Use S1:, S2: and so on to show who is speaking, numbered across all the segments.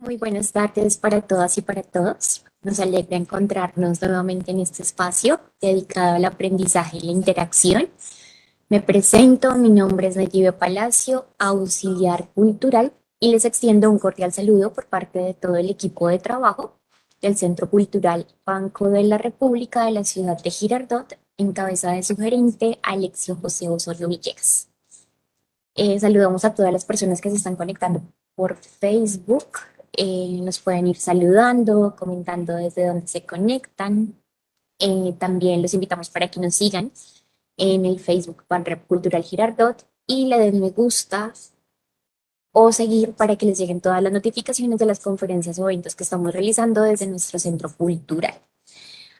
S1: Muy buenas tardes para todas y para todos. Nos alegra encontrarnos nuevamente en este espacio dedicado al aprendizaje y la interacción. Me presento, mi nombre es Nayibe Palacio, auxiliar cultural, y les extiendo un cordial saludo por parte de todo el equipo de trabajo del Centro Cultural Banco de la República de la ciudad de Girardot, en cabeza de su gerente Alexio José Osorio Villegas. Saludamos a todas las personas que se están conectando por Facebook. Nos pueden ir saludando, comentando desde dónde se conectan. También los invitamos para que nos sigan en el Facebook Banrep Cultural Girardot y le den me gusta o seguir para que les lleguen todas las notificaciones de las conferencias o eventos que estamos realizando desde nuestro centro cultural.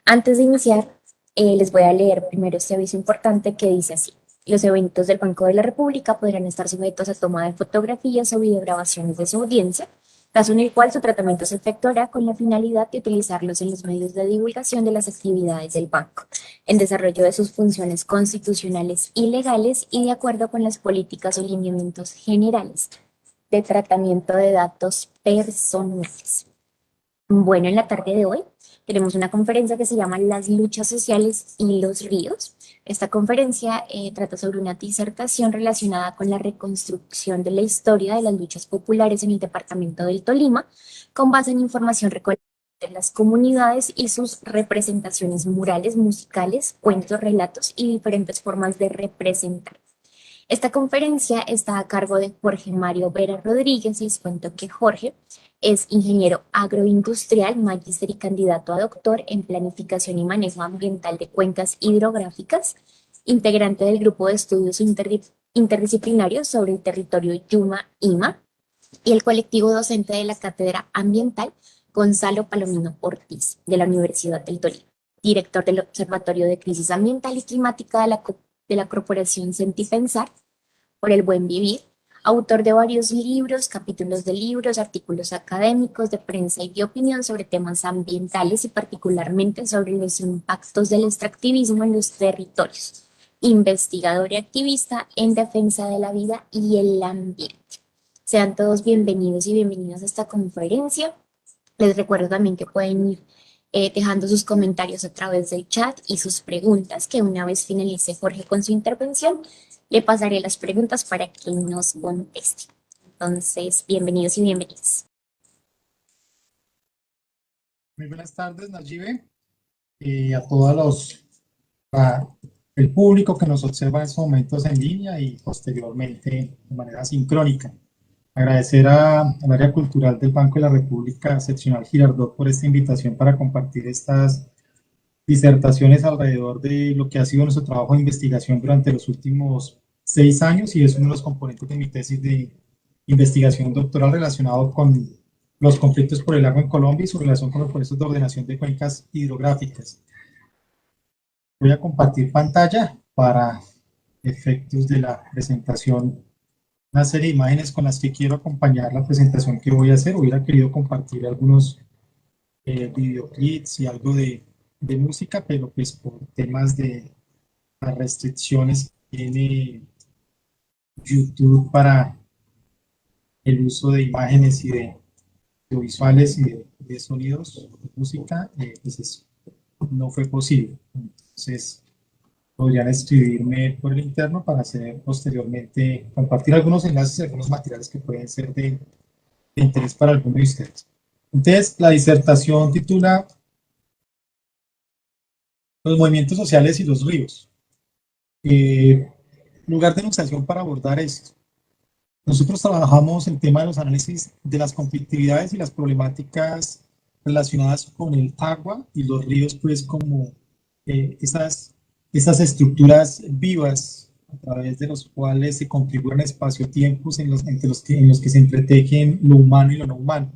S1: Antes de iniciar, les voy a leer primero este aviso importante que dice así. Los eventos del Banco de la República podrán estar sujetos a toma de fotografías o videograbaciones de su audiencia, caso en el cual su tratamiento se efectuará con la finalidad de utilizarlos en los medios de divulgación de las actividades del banco, en desarrollo de sus funciones constitucionales y legales y de acuerdo con las políticas o lineamientos generales de tratamiento de datos personales. Bueno, en la tarde de hoy tenemos una conferencia que se llama Las luchas sociales y los ríos. Esta conferencia trata sobre una disertación relacionada con la reconstrucción de la historia de las luchas populares en el departamento del Tolima, con base en información recolectada de las comunidades y sus representaciones murales, musicales, cuentos, relatos y diferentes formas de representar. Esta conferencia está a cargo de Jorge Mario Vera Rodríguez. Les cuento que Jorge es ingeniero agroindustrial, magíster y candidato a doctor en planificación y manejo ambiental de cuencas hidrográficas, integrante del grupo de estudios interdisciplinarios sobre el territorio Yuma-Ima y el colectivo docente de la Cátedra Ambiental Gonzalo Palomino Ortiz de la Universidad del Tolima, director del Observatorio de Crisis Ambiental y Climática de la Corporación Sentipensar por el Buen Vivir, autor de varios libros, capítulos de libros, artículos académicos de prensa y de opinión sobre temas ambientales y particularmente sobre los impactos del extractivismo en los territorios, investigador y activista en defensa de la vida y el ambiente. Sean todos bienvenidos y bienvenidas a esta conferencia. Les recuerdo también que pueden ir dejando sus comentarios a través del chat y sus preguntas, que una vez finalice Jorge con su intervención, le pasaré las preguntas para que nos conteste. Entonces, bienvenidos y bienvenidas.
S2: Muy buenas tardes, Nayibe, y a a el público que nos observa en estos momentos en línea y posteriormente de manera sincrónica. Agradecer al área cultural del Banco de la República Seccional Girardot por esta invitación para compartir estas disertaciones alrededor de lo que ha sido nuestro trabajo de investigación durante los últimos 6 años y es uno de los componentes de mi tesis de investigación doctoral relacionado con los conflictos por el agua en Colombia y su relación con los procesos de ordenación de cuencas hidrográficas. Voy a compartir pantalla para efectos de la presentación, una serie de imágenes con las que quiero acompañar la presentación que voy a hacer. Hubiera querido compartir algunos videoclips y algo de música, pero pues por temas de las restricciones que tiene YouTube para el uso de imágenes y de visuales y de sonidos, de música, pues eso no fue posible. Entonces, podrían escribirme por el interno para hacer posteriormente, compartir algunos enlaces y algunos materiales que pueden ser de interés para alguno de ustedes. Entonces, la disertación titula Los movimientos sociales y los ríos. Lugar de enunciación para abordar esto. Nosotros trabajamos el tema de los análisis de las conflictividades y las problemáticas relacionadas con el agua y los ríos, pues como esas estructuras vivas a través de los cuales se configuran espacio-tiempos en los que se entretejen lo humano y lo no humano.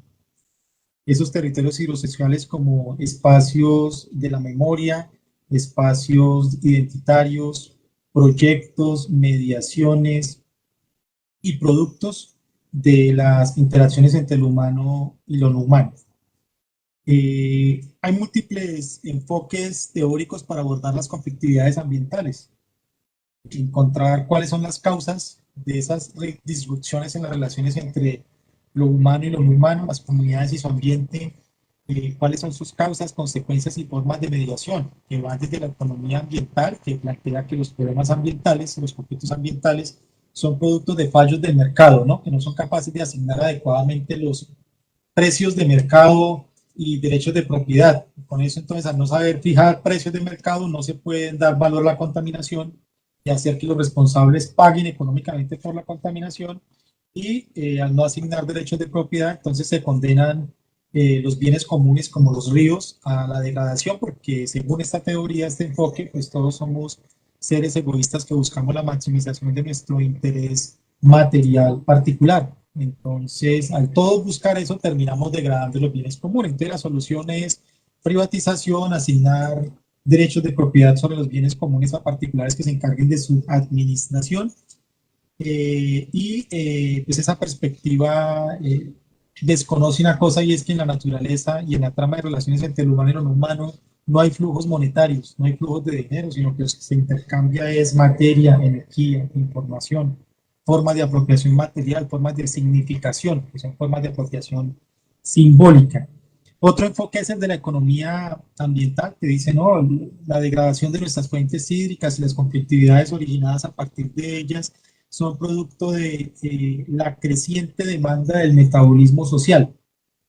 S2: Esos territorios hidrosexuales como espacios de la memoria, espacios identitarios, proyectos, mediaciones y productos de las interacciones entre lo humano y lo no humano. Hay múltiples enfoques teóricos para abordar las conflictividades ambientales, encontrar cuáles son las causas de esas disrupciones en las relaciones entre lo humano y lo no humano, las comunidades y su ambiente, cuáles son sus causas, consecuencias y formas de mediación, que van desde la economía ambiental, que plantea que los problemas ambientales, los conflictos ambientales, son productos de fallos del mercado, ¿no? Que no son capaces de asignar adecuadamente los precios de mercado y derechos de propiedad. Con eso, entonces, al no saber fijar precios de mercado, no se puede dar valor a la contaminación y hacer que los responsables paguen económicamente por la contaminación y al no asignar derechos de propiedad, entonces se condenan los bienes comunes como los ríos a la degradación, porque según esta teoría, este enfoque, pues todos somos seres egoístas que buscamos la maximización de nuestro interés material particular. Entonces, al todos buscar eso, terminamos degradando los bienes comunes. Entonces, la solución es privatización, asignar derechos de propiedad sobre los bienes comunes a particulares que se encarguen de su administración. Pues esa perspectiva desconoce una cosa, y es que en la naturaleza y en la trama de relaciones entre lo humano y lo no humano no hay flujos monetarios, no hay flujos de dinero, sino que lo que se intercambia es materia, energía, información, formas de apropiación material, formas de significación, que son formas de apropiación simbólica. Otro enfoque es el de la economía ambiental, que dice, no, la degradación de nuestras fuentes hídricas y las conflictividades originadas a partir de ellas son producto de la creciente demanda del metabolismo social.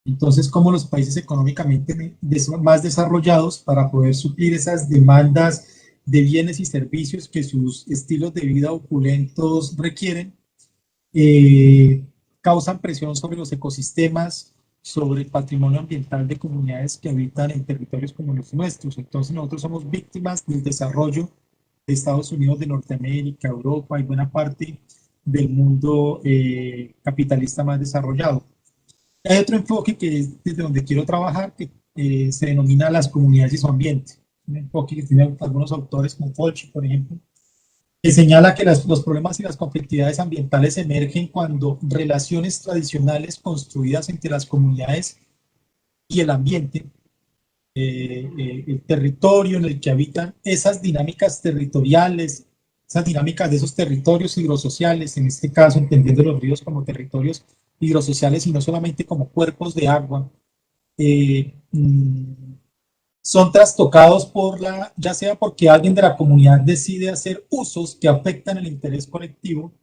S2: Entonces, como los países económicamente más desarrollados, para poder suplir esas demandas de bienes y servicios que sus estilos de vida opulentos requieren, causan presión sobre los ecosistemas, sobre el patrimonio ambiental de comunidades que habitan en territorios como los nuestros. Entonces, nosotros somos víctimas del desarrollo de Estados Unidos, de Norteamérica, Europa y buena parte del mundo capitalista más desarrollado. Hay otro enfoque que es desde donde quiero trabajar, que se denomina las comunidades y su ambiente. Un enfoque que tiene algunos autores como Fulci, por ejemplo, que señala que los problemas y las conflictividades ambientales emergen cuando relaciones tradicionales construidas entre las comunidades y el ambiente, el territorio en el que habitan, esas dinámicas territoriales, esas dinámicas de esos territorios hidrosociales, en este caso entendiendo los ríos como territorios hidrosociales y no solamente como cuerpos de agua, son trastocados por ya sea porque alguien de la comunidad decide hacer usos que afectan el interés colectivo,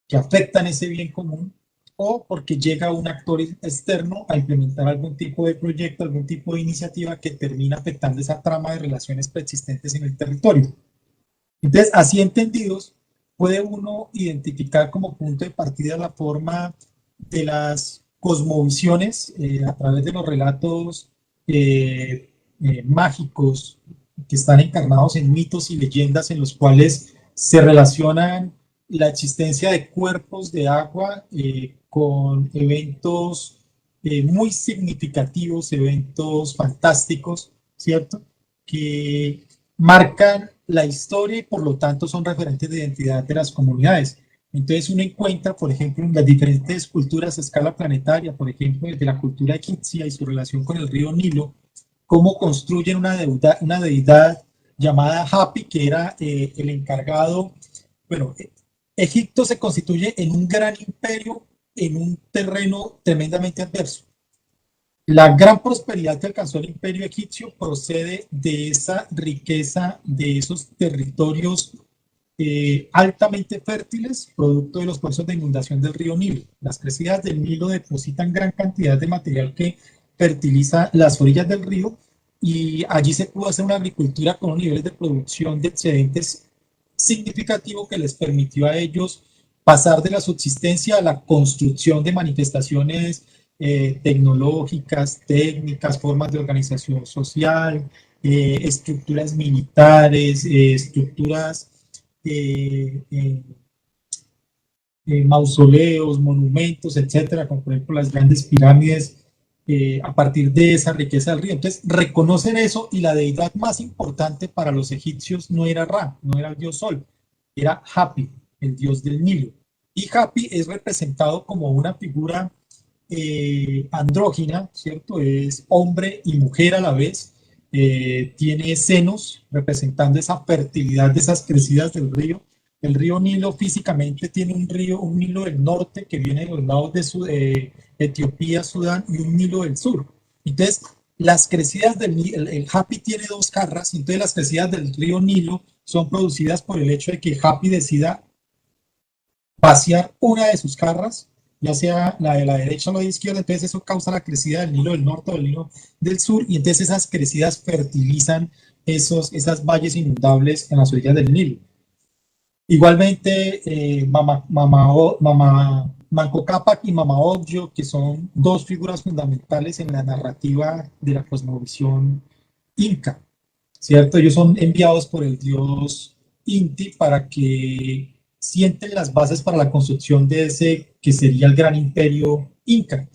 S2: que afectan ese bien común, o porque llega un actor externo a implementar algún tipo de proyecto, algún tipo de iniciativa que termina afectando esa trama de relaciones preexistentes en el territorio. Entonces, así entendidos, puede uno identificar como punto de partida la forma de las cosmovisiones a través de los relatos mágicos que están encarnados en mitos y leyendas en los cuales se relacionan la existencia de cuerpos de agua con eventos muy significativos, eventos fantásticos, ¿cierto? Que marcan la historia y por lo tanto son referentes de identidad de las comunidades. Entonces uno encuentra, por ejemplo, en las diferentes culturas a escala planetaria, por ejemplo, desde la cultura egipcia y su relación con el río Nilo, cómo construyen una deidad llamada Hapi, que era el encargado. Bueno, Egipto se constituye en un gran imperio en un terreno tremendamente adverso. La gran prosperidad que alcanzó el imperio egipcio procede de esa riqueza, de esos territorios altamente fértiles, producto de los procesos de inundación del río Nilo. Las crecidas del Nilo depositan gran cantidad de material que fertiliza las orillas del río y allí se pudo hacer una agricultura con niveles de producción de excedentes significativo que les permitió a ellos pasar de la subsistencia a la construcción de manifestaciones tecnológicas, técnicas, formas de organización social, estructuras militares, estructuras mausoleos, monumentos, etcétera, como por ejemplo las grandes pirámides, a partir de esa riqueza del río. Entonces, reconocen eso y la deidad más importante para los egipcios no era Ra, no era el dios Sol, era Hapi, el dios del Nilo. Y Hapi es representado como una figura andrógina, ¿cierto? Es hombre y mujer a la vez, tiene senos representando esa fertilidad de esas crecidas del río, El río Nilo físicamente tiene un Nilo del norte que viene de los lados de Etiopía, Sudán, y un Nilo del sur. Entonces, las crecidas del Nilo, el Happy tiene dos carras, entonces las crecidas del río Nilo son producidas por el hecho de que Happy decida vaciar una de sus carras, ya sea la de la derecha o la de la izquierda, entonces eso causa la crecida del Nilo del norte o del Nilo del sur, y entonces esas crecidas fertilizan esas valles inundables en las orillas del Nilo. Igualmente, Manco Cápac y Mama Ocllo, que son dos figuras fundamentales en la narrativa de la cosmovisión inca, ¿cierto? Ellos son enviados por el dios Inti para que sienten las bases para la construcción de ese que sería el gran imperio inca.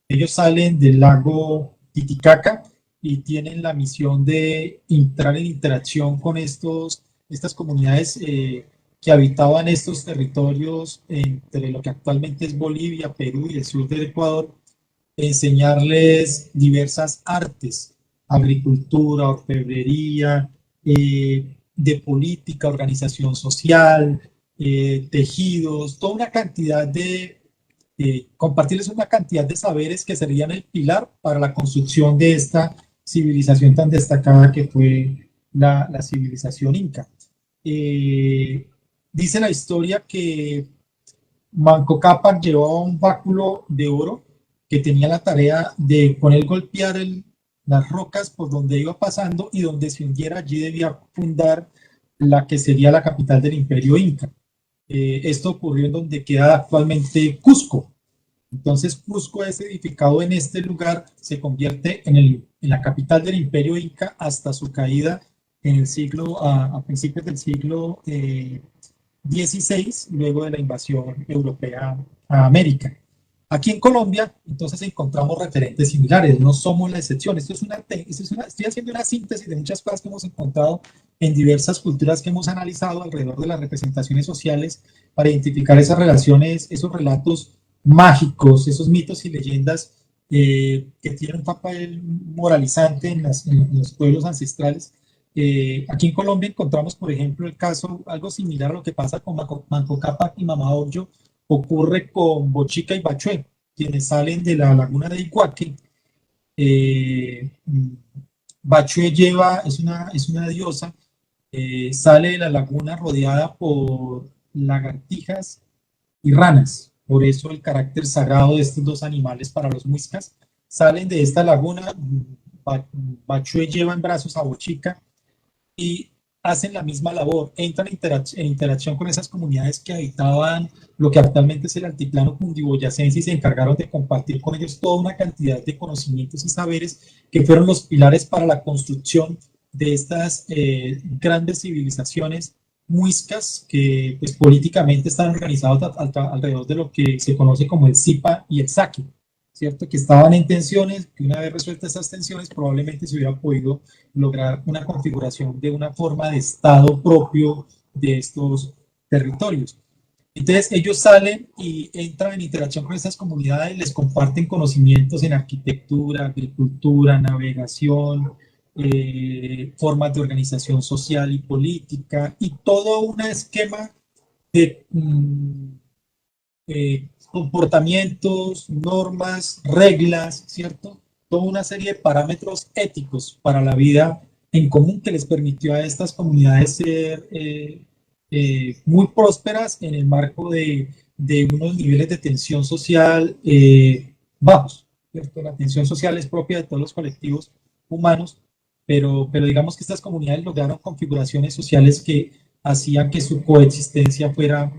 S2: Ellos salen del lago Titicaca y tienen la misión de entrar en interacción con estas comunidades que habitaban estos territorios entre lo que actualmente es Bolivia, Perú y el sur del Ecuador, enseñarles diversas artes, agricultura, orfebrería, de política, organización social, tejidos, toda una cantidad compartirles una cantidad de saberes que serían el pilar para la construcción de esta civilización tan destacada que fue la civilización inca. Eh, Dice la historia que Manco Cápac llevaba un báculo de oro que tenía la tarea de poner golpear las rocas por donde iba pasando, y donde se hundiera allí debía fundar la que sería la capital del imperio inca. Esto ocurrió en donde queda actualmente Cusco. Entonces Cusco es edificado en este lugar, se convierte en la capital del imperio inca hasta su caída en el siglo, a principios del siglo XVI, luego de la invasión europea a América. Aquí en Colombia, entonces encontramos referentes similares, no somos la excepción. Estoy haciendo una síntesis de muchas cosas que hemos encontrado en diversas culturas que hemos analizado alrededor de las representaciones sociales para identificar esas relaciones, esos relatos mágicos, esos mitos y leyendas que tienen un papel moralizante en los pueblos ancestrales. Aquí en Colombia encontramos, por ejemplo, el caso, algo similar a lo que pasa con Manco Cápac y Mama Ocllo, ocurre con Bochica y Bachué, quienes salen de la laguna de Iguaque. Eh, Bachué es una diosa, sale de la laguna rodeada por lagartijas y ranas. Por eso el carácter sagrado de estos dos animales para los muiscas. Salen de esta laguna, Bachué lleva en brazos a Bochica y hacen la misma labor, entran en interacción con esas comunidades que habitaban lo que actualmente es el altiplano cundiboyacense, y se encargaron de compartir con ellos toda una cantidad de conocimientos y saberes que fueron los pilares para la construcción de estas grandes civilizaciones muiscas que pues, políticamente están organizados alrededor de lo que se conoce como el Zipa y el Saqui, ¿cierto? Que estaban en tensiones, que una vez resueltas esas tensiones probablemente se hubiera podido lograr una configuración de una forma de Estado propio de estos territorios. Entonces ellos salen y entran en interacción con estas comunidades, les comparten conocimientos en arquitectura, agricultura, navegación, formas de organización social y política, y todo un esquema de comportamientos, normas, reglas, ¿cierto? Toda una serie de parámetros éticos para la vida en común que les permitió a estas comunidades ser muy prósperas en el marco de unos niveles de tensión social bajos, ¿cierto? La tensión social es propia de todos los colectivos humanos, pero digamos que estas comunidades lograron configuraciones sociales que hacían que su coexistencia fuera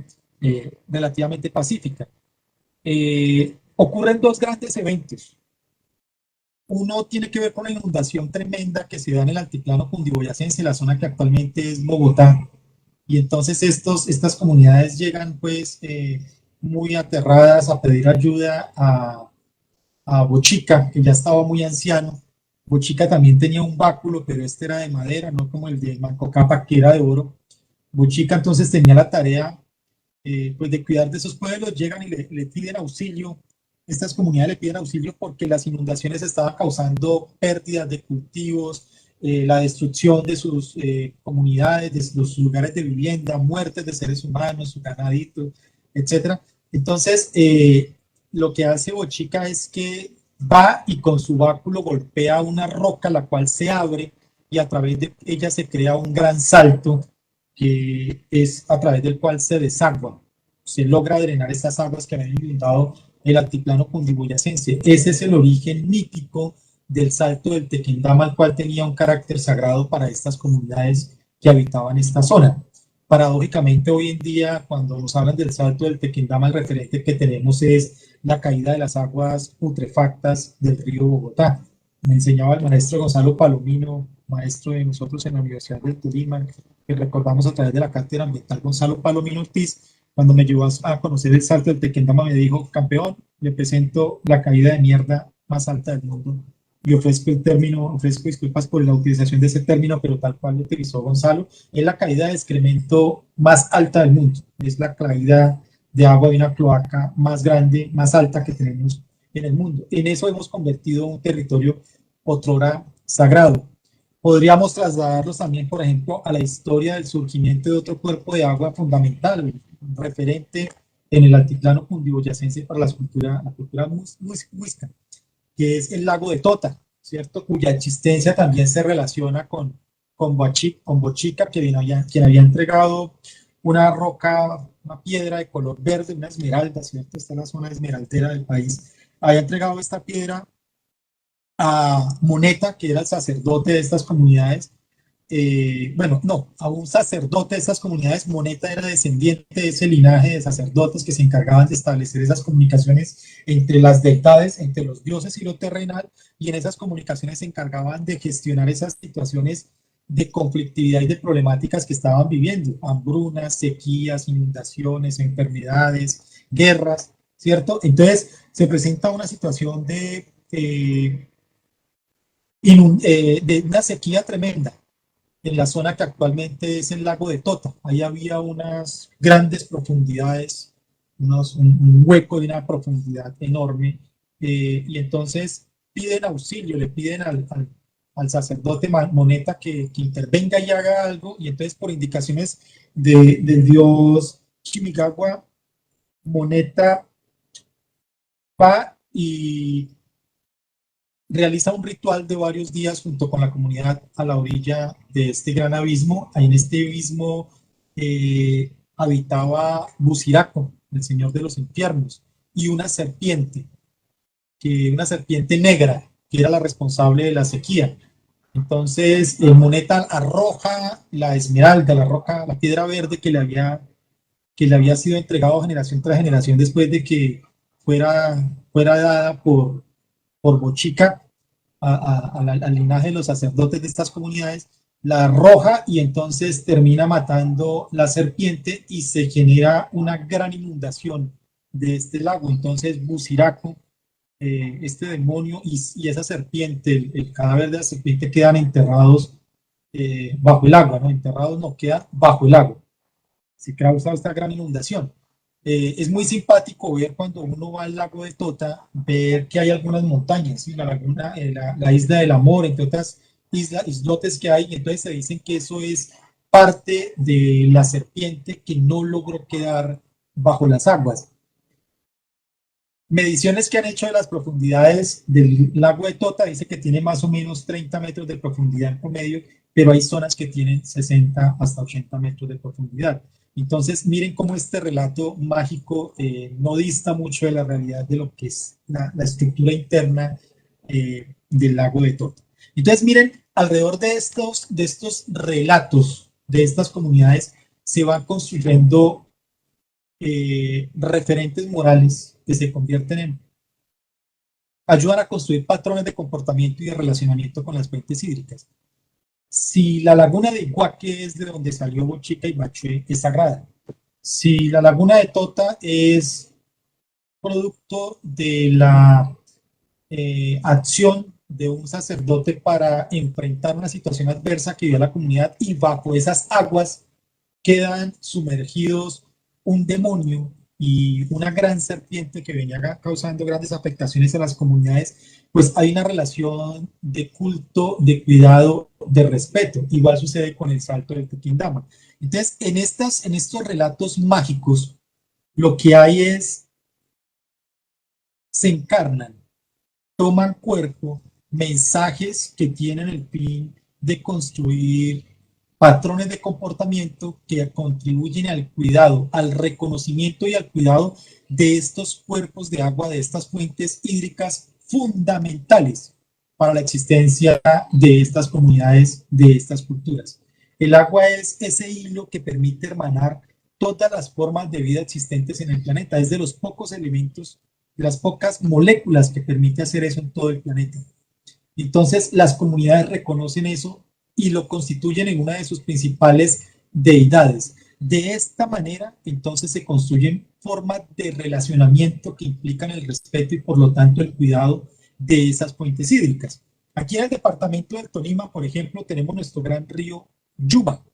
S2: relativamente pacífica. Ocurren dos grandes eventos. Uno tiene que ver con la inundación tremenda que se da en el altiplano cundiboyacense, la zona que actualmente es Bogotá. Y entonces estas comunidades llegan pues muy aterradas a pedir ayuda a Bochica, que ya estaba muy anciano. Bochica también tenía un báculo, pero este era de madera, no como el de Manco Cápac, que era de oro. Bochica entonces tenía la tarea pues de cuidar de esos pueblos, llegan y le piden auxilio. Estas comunidades le piden auxilio porque las inundaciones estaban causando pérdidas de cultivos, la destrucción de sus comunidades, de sus lugares de vivienda, muertes de seres humanos, su ganadito, etcétera. Entonces, lo que hace Bochica es que va y con su báculo golpea una roca, la cual se abre y a través de ella se crea un gran salto que es a través del cual se desagua. Se logra drenar estas aguas que habían inundado el altiplano cundiboyacense. Ese es el origen mítico del salto del Tequendama, el cual tenía un carácter sagrado para estas comunidades que habitaban esta zona. Paradójicamente, hoy en día, cuando nos hablan del salto del Tequendama, el referente que tenemos es la caída de las aguas putrefactas del río Bogotá. Me enseñaba el maestro Gonzalo Palomino, maestro de nosotros en la Universidad del Tolima, que recordamos a través de la cátedra ambiental Gonzalo Palomino Ortiz. Cuando me llevó a conocer el salto del Tequendama, me dijo: campeón, le presento la caída de mierda más alta del mundo. Y ofrezco el término, ofrezco disculpas por la utilización de ese término, pero tal cual lo utilizó Gonzalo, es la caída de excremento más alta del mundo. Es la caída de agua de una cloaca más grande, más alta que tenemos en el mundo. En eso hemos convertido un territorio otrora sagrado. Podríamos trasladarlos también, por ejemplo, a la historia del surgimiento de otro cuerpo de agua fundamental, referente en el altiplano cundiboyacense para la cultura muisca, que es el lago de Tota, ¿cierto? Cuya existencia también se relaciona con Bochica, quien había entregado una roca, una piedra de color verde, una esmeralda, ¿cierto? Esta es la zona esmeraldera del país. Había entregado esta piedra a Moneta, que era el sacerdote de estas comunidades. A un sacerdote de estas comunidades. Moneta era descendiente de ese linaje de sacerdotes que se encargaban de establecer esas comunicaciones entre las deidades, entre los dioses y lo terrenal, y en esas comunicaciones se encargaban de gestionar esas situaciones de conflictividad y de problemáticas que estaban viviendo: hambrunas, sequías, inundaciones, enfermedades, guerras, ¿cierto? Entonces se presenta una situación de una sequía tremenda en la zona que actualmente es el lago de Tota. Ahí había unas grandes profundidades, un hueco de una profundidad enorme, y entonces piden auxilio, le piden al sacerdote Moneta que intervenga y haga algo, y entonces por indicaciones del dios Chimigagua, Moneta va y realiza un ritual de varios días junto con la comunidad a la orilla de este gran abismo. Ahí en este abismo habitaba Buciraco, el señor de los infiernos, y una serpiente negra, que era la responsable de la sequía. Entonces, Moneta arroja la esmeralda, la piedra verde que le había sido entregado generación tras generación después de que fuera dada por Bochica al linaje de los sacerdotes de estas comunidades, la arroja y entonces termina matando la serpiente y se genera una gran inundación de este lago. Entonces Buciraco, este demonio y esa serpiente, el cadáver de la serpiente quedan enterrados bajo el agua, ¿no? Enterrados no, quedan bajo el agua. Se causa esta gran inundación. Es muy simpático ver cuando uno va al lago de Tota, ver que hay algunas montañas, ¿sí? La laguna, la isla del Amor, entre otras islotes que hay, y entonces se dicen que eso es parte de la serpiente que no logró quedar bajo las aguas. Mediciones que han hecho de las profundidades del lago de Tota dice que tiene más o menos 30 metros de profundidad en promedio, pero hay zonas que tienen 60 hasta 80 metros de profundidad. Entonces, miren cómo este relato mágico no dista mucho de la realidad de lo que es la estructura interna del lago de Tota. Entonces, miren, alrededor de estos relatos de estas comunidades se van construyendo referentes morales que se convierten ayudan a construir patrones de comportamiento y de relacionamiento con las fuentes hídricas. Si la laguna de Iguaque es de donde salió Bochica y Bachué, es sagrada. Si la laguna de Tota es producto de la acción de un sacerdote para enfrentar una situación adversa que vivió la comunidad, y bajo esas aguas quedan sumergidos un demonio y una gran serpiente que venía causando grandes afectaciones a las comunidades, pues hay una relación de culto, de cuidado, de respeto. Igual sucede con el salto del Tequendama. Entonces, en estos relatos mágicos, lo que hay es, se encarnan, toman cuerpo mensajes que tienen el fin de construir patrones de comportamiento que contribuyen al cuidado, al reconocimiento y al cuidado de estos cuerpos de agua, de estas fuentes hídricas fundamentales para la existencia de estas comunidades, de estas culturas. El agua es ese hilo que permite hermanar todas las formas de vida existentes en el planeta. Es de los pocos elementos, de las pocas moléculas que permite hacer eso en todo el planeta. Entonces, las comunidades reconocen eso y lo constituyen en una de sus principales deidades. De esta manera, entonces, se construyen formas de relacionamiento que implican el respeto y, por lo tanto, el cuidado de esas fuentes hídricas. Aquí en el departamento del Tolima, por ejemplo, tenemos nuestro gran río Yuma,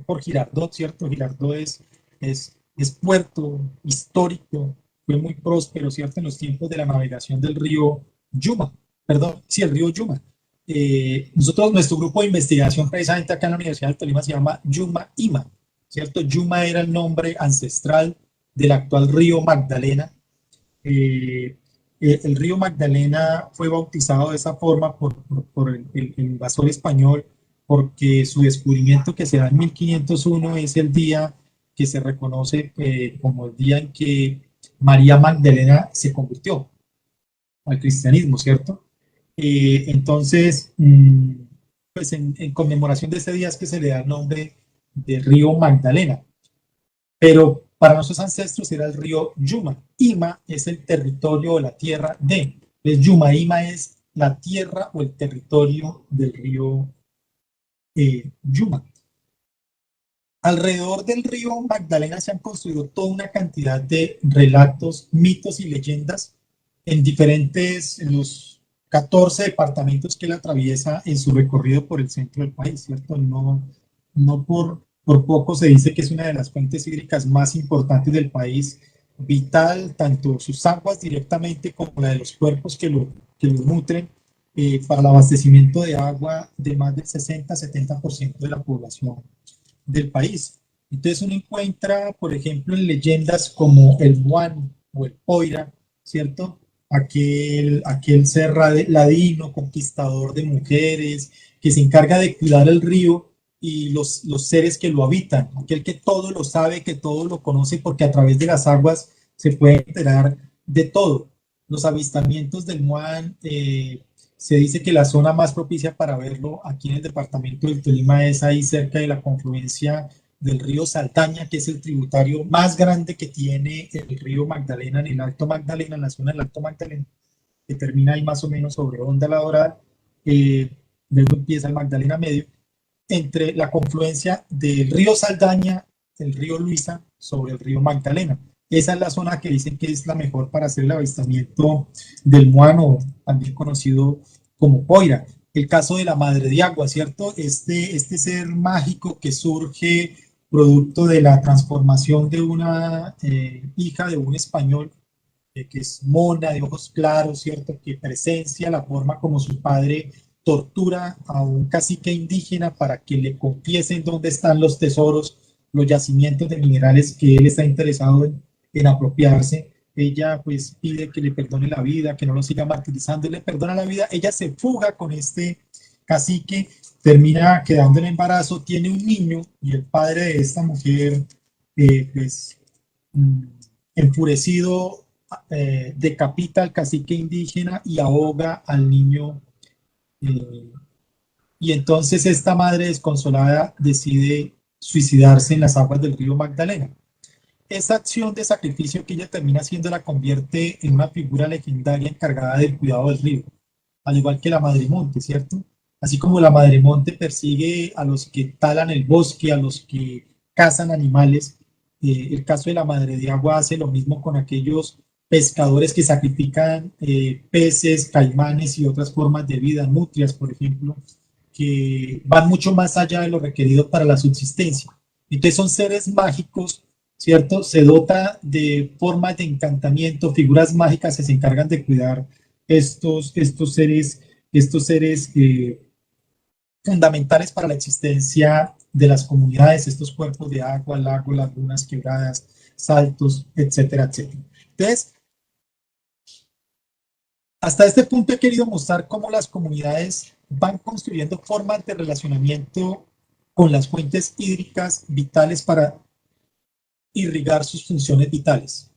S2: por Girardot, ¿cierto? Girardot es puerto histórico, fue muy próspero, ¿cierto? En los tiempos de la navegación del río Yuma, perdón, sí, el río Yuma. Nosotros, nuestro grupo de investigación precisamente acá en la Universidad del Tolima se llama Yuma Ima, ¿cierto? Yuma era el nombre ancestral del actual río Magdalena. El río Magdalena fue bautizado de esa forma por el invasor español, porque su descubrimiento, que se da en 1501, es el día que se reconoce como el día en que María Magdalena se convirtió al cristianismo, ¿cierto? Entonces, pues en conmemoración de ese día es que se le da el nombre de río Magdalena. Pero para nuestros ancestros era el río Yuma. Ima es el territorio o la tierra de. Entonces, Yuma, Ima es la tierra o el territorio del río Yuma. Alrededor del río Magdalena se han construido toda una cantidad de relatos, mitos y leyendas en los 14 departamentos que él atraviesa en su recorrido por el centro del país, ¿cierto? No por poco se dice que es una de las fuentes hídricas más importantes del país, vital, tanto sus aguas directamente como la de los cuerpos que lo nutren, para el abastecimiento de agua de más del 60-70% de la población del país. Entonces uno encuentra, por ejemplo, en leyendas como el Muán o el Poira, ¿cierto? Aquel ser ladino, conquistador de mujeres, que se encarga de cuidar el río y los seres que lo habitan, aquel que todo lo sabe, que todo lo conoce, porque a través de las aguas se puede enterar de todo. Los avistamientos del Muán, se dice que la zona más propicia para verlo aquí en el departamento del Tolima es ahí cerca de la confluencia del río Saldaña, que es el tributario más grande que tiene el río Magdalena en el Alto Magdalena, en la zona del Alto Magdalena, que termina ahí más o menos sobre Honda La Dorada, luego empieza el Magdalena Medio, entre la confluencia del río Saldaña, el río Luisa, sobre el río Magdalena. Esa es la zona que dicen que es la mejor para hacer el avistamiento del muano, también conocido como Poira. El caso de la Madre de Agua, ¿cierto? Este ser mágico que surge producto de la transformación de una hija de un español, que es mona, de ojos claros, ¿cierto? Que presencia la forma como su padre tortura a un cacique indígena para que le confiesen dónde están los tesoros, los yacimientos de minerales que él está interesado en apropiarse. Ella pues pide que le perdone la vida, que no lo siga martirizando, y le perdona la vida. Ella se fuga con este cacique, termina quedando en embarazo, tiene un niño y el padre de esta mujer, pues enfurecido, decapita al cacique indígena y ahoga al niño. Y entonces esta madre desconsolada decide suicidarse en las aguas del río Magdalena. Esa acción de sacrificio que ella termina haciendo la convierte en una figura legendaria encargada del cuidado del río, al igual que la Madre Monte, ¿cierto? Así como la Madre Monte persigue a los que talan el bosque, a los que cazan animales, el caso de la Madre de Agua hace lo mismo con aquellos pescadores que sacrifican peces, caimanes y otras formas de vida, nutrias, por ejemplo, que van mucho más allá de lo requerido para la subsistencia. Entonces son seres mágicos, ¿cierto? Se dota de formas de encantamiento, figuras mágicas que se encargan de cuidar estos seres fundamentales para la existencia de las comunidades, estos cuerpos de agua, lagos, lagunas, quebradas, saltos, etcétera, etcétera. Entonces, hasta este punto he querido mostrar cómo las comunidades van construyendo formas de relacionamiento con las fuentes hídricas vitales para irrigar sus funciones vitales,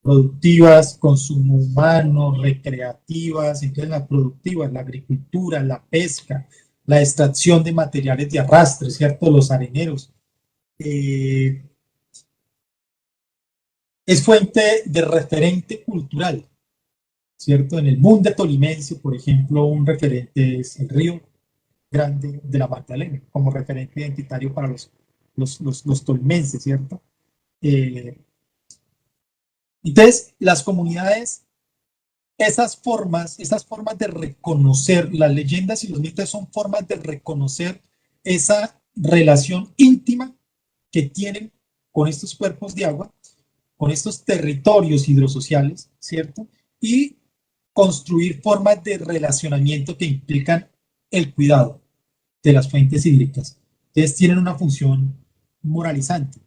S2: productivas, consumo humano, recreativas. Entonces las productivas, la agricultura, la pesca, la extracción de materiales de arrastre, ¿cierto? Los areneros. Es fuente de referente cultural, ¿cierto? En el mundo tolimense, por ejemplo, un referente es el río Grande de la Magdalena, como referente identitario para los tolimenses, ¿cierto? Eh, entonces, las comunidades, esas formas de reconocer, las leyendas y los mitos son formas de reconocer esa relación íntima que tienen con estos cuerpos de agua, con estos territorios hidrosociales, ¿cierto? Y construir formas de relacionamiento que implican el cuidado de las fuentes hídricas. Entonces tienen una función moralizante.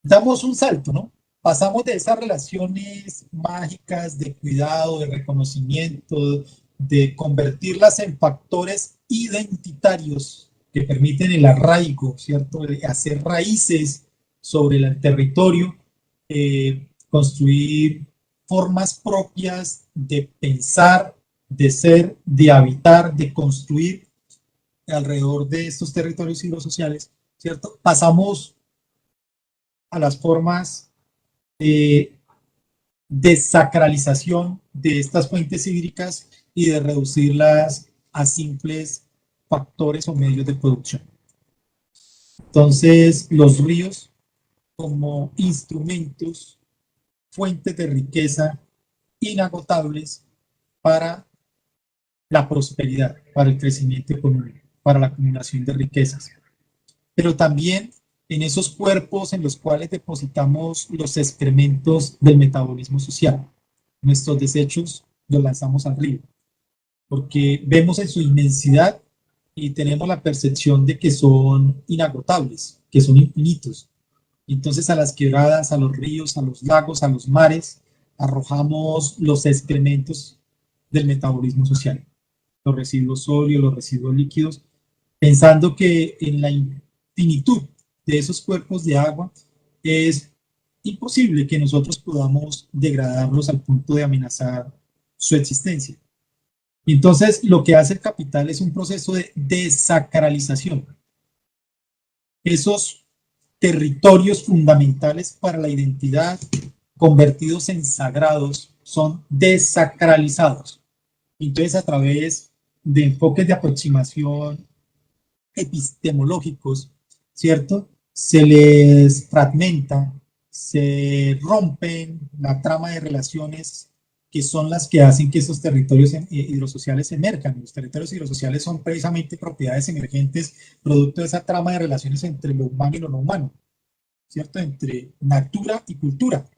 S2: Damos un salto, ¿no? Pasamos de esas relaciones mágicas de cuidado, de reconocimiento, de convertirlas en factores identitarios que permiten el arraigo, ¿cierto? De hacer raíces sobre el territorio, construir formas propias de pensar, de ser, de habitar, de construir alrededor de estos territorios hidrosociales, ¿cierto? Pasamos a las formas de desacralización de estas fuentes hídricas y de reducirlas a simples factores o medios de producción. Entonces, los ríos como instrumentos, fuentes de riqueza inagotables para la prosperidad, para el crecimiento económico, para la acumulación de riquezas. Pero también en esos cuerpos en los cuales depositamos los excrementos del metabolismo social. Nuestros desechos los lanzamos al río, porque vemos en su inmensidad y tenemos la percepción de que son inagotables, que son infinitos. Entonces a las quebradas, a los ríos, a los lagos, a los mares, arrojamos los excrementos del metabolismo social, los residuos sólidos, los residuos líquidos, pensando que en la infinitud de esos cuerpos de agua es imposible que nosotros podamos degradarlos al punto de amenazar su existencia. Entonces, lo que hace el capital es un proceso de desacralización. Esos territorios fundamentales para la identidad, convertidos en sagrados, son desacralizados. Entonces, a través de enfoques de aproximación epistemológicos, ¿cierto? Se les fragmenta, se rompen la trama de relaciones que son las que hacen que esos territorios hidrosociales emerjan. Los territorios hidrosociales son precisamente propiedades emergentes, producto de esa trama de relaciones entre lo humano y lo no humano, ¿cierto? Entre natura y cultura,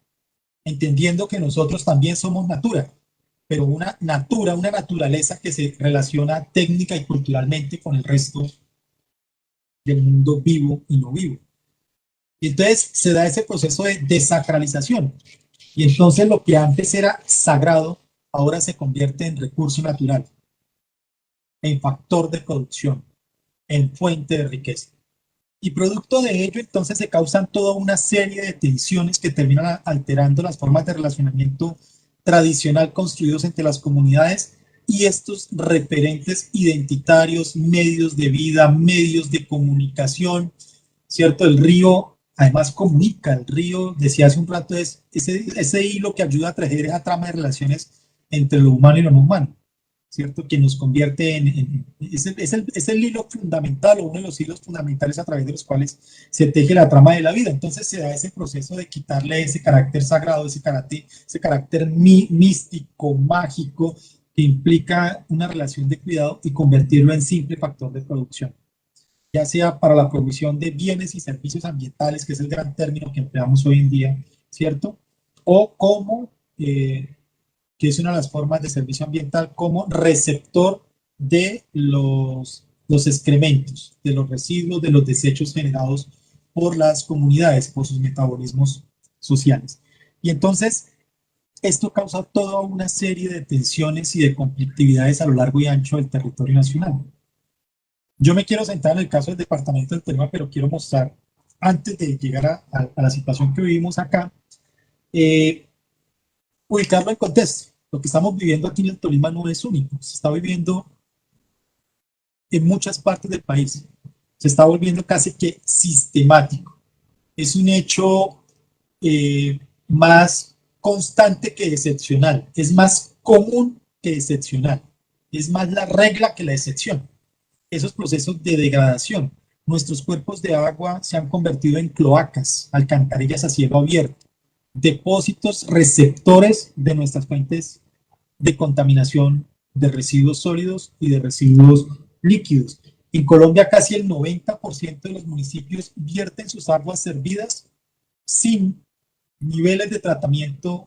S2: entendiendo que nosotros también somos natura, pero una natura, una naturaleza que se relaciona técnica y culturalmente con el resto del mundo vivo y no vivo. Y entonces se da ese proceso de desacralización. Y entonces lo que antes era sagrado, ahora se convierte en recurso natural, en factor de producción, en fuente de riqueza. Y producto de ello, entonces se causan toda una serie de tensiones que terminan alterando las formas de relacionamiento tradicional construidos entre las comunidades y estos referentes identitarios, medios de vida, medios de comunicación, ¿cierto? El río además comunica, el río, decía hace un rato, es ese hilo que ayuda a tejer esa trama de relaciones entre lo humano y lo no humano, ¿cierto? Que nos convierte es el hilo fundamental o uno de los hilos fundamentales a través de los cuales se teje la trama de la vida. Entonces se da ese proceso de quitarle ese carácter sagrado, ese carácter místico, mágico, que implica una relación de cuidado y convertirlo en simple factor de producción. ya sea para la provisión de bienes y servicios ambientales, que es el gran término que empleamos hoy en día, ¿cierto? O como, que es una de las formas de servicio ambiental, como receptor de los excrementos, de los residuos, de los desechos generados por las comunidades, por sus metabolismos sociales. Y entonces, esto causa toda una serie de tensiones y de conflictividades a lo largo y ancho del territorio nacional. Yo me quiero centrar en el caso del departamento del Tolima, pero quiero mostrar, antes de llegar a la situación que vivimos acá, eh, ubicarlo en contexto. Lo que estamos viviendo aquí en el Tolima no es único, se está viviendo en muchas partes del país, se está volviendo casi que sistemático. Es un hecho más constante que excepcional, es más común que excepcional, es más la regla que la excepción. Esos procesos de degradación. Nuestros cuerpos de agua se han convertido en cloacas, alcantarillas a cielo abierto, depósitos receptores de nuestras fuentes de contaminación de residuos sólidos y de residuos líquidos. En Colombia casi el 90% de los municipios vierten sus aguas servidas sin niveles de tratamiento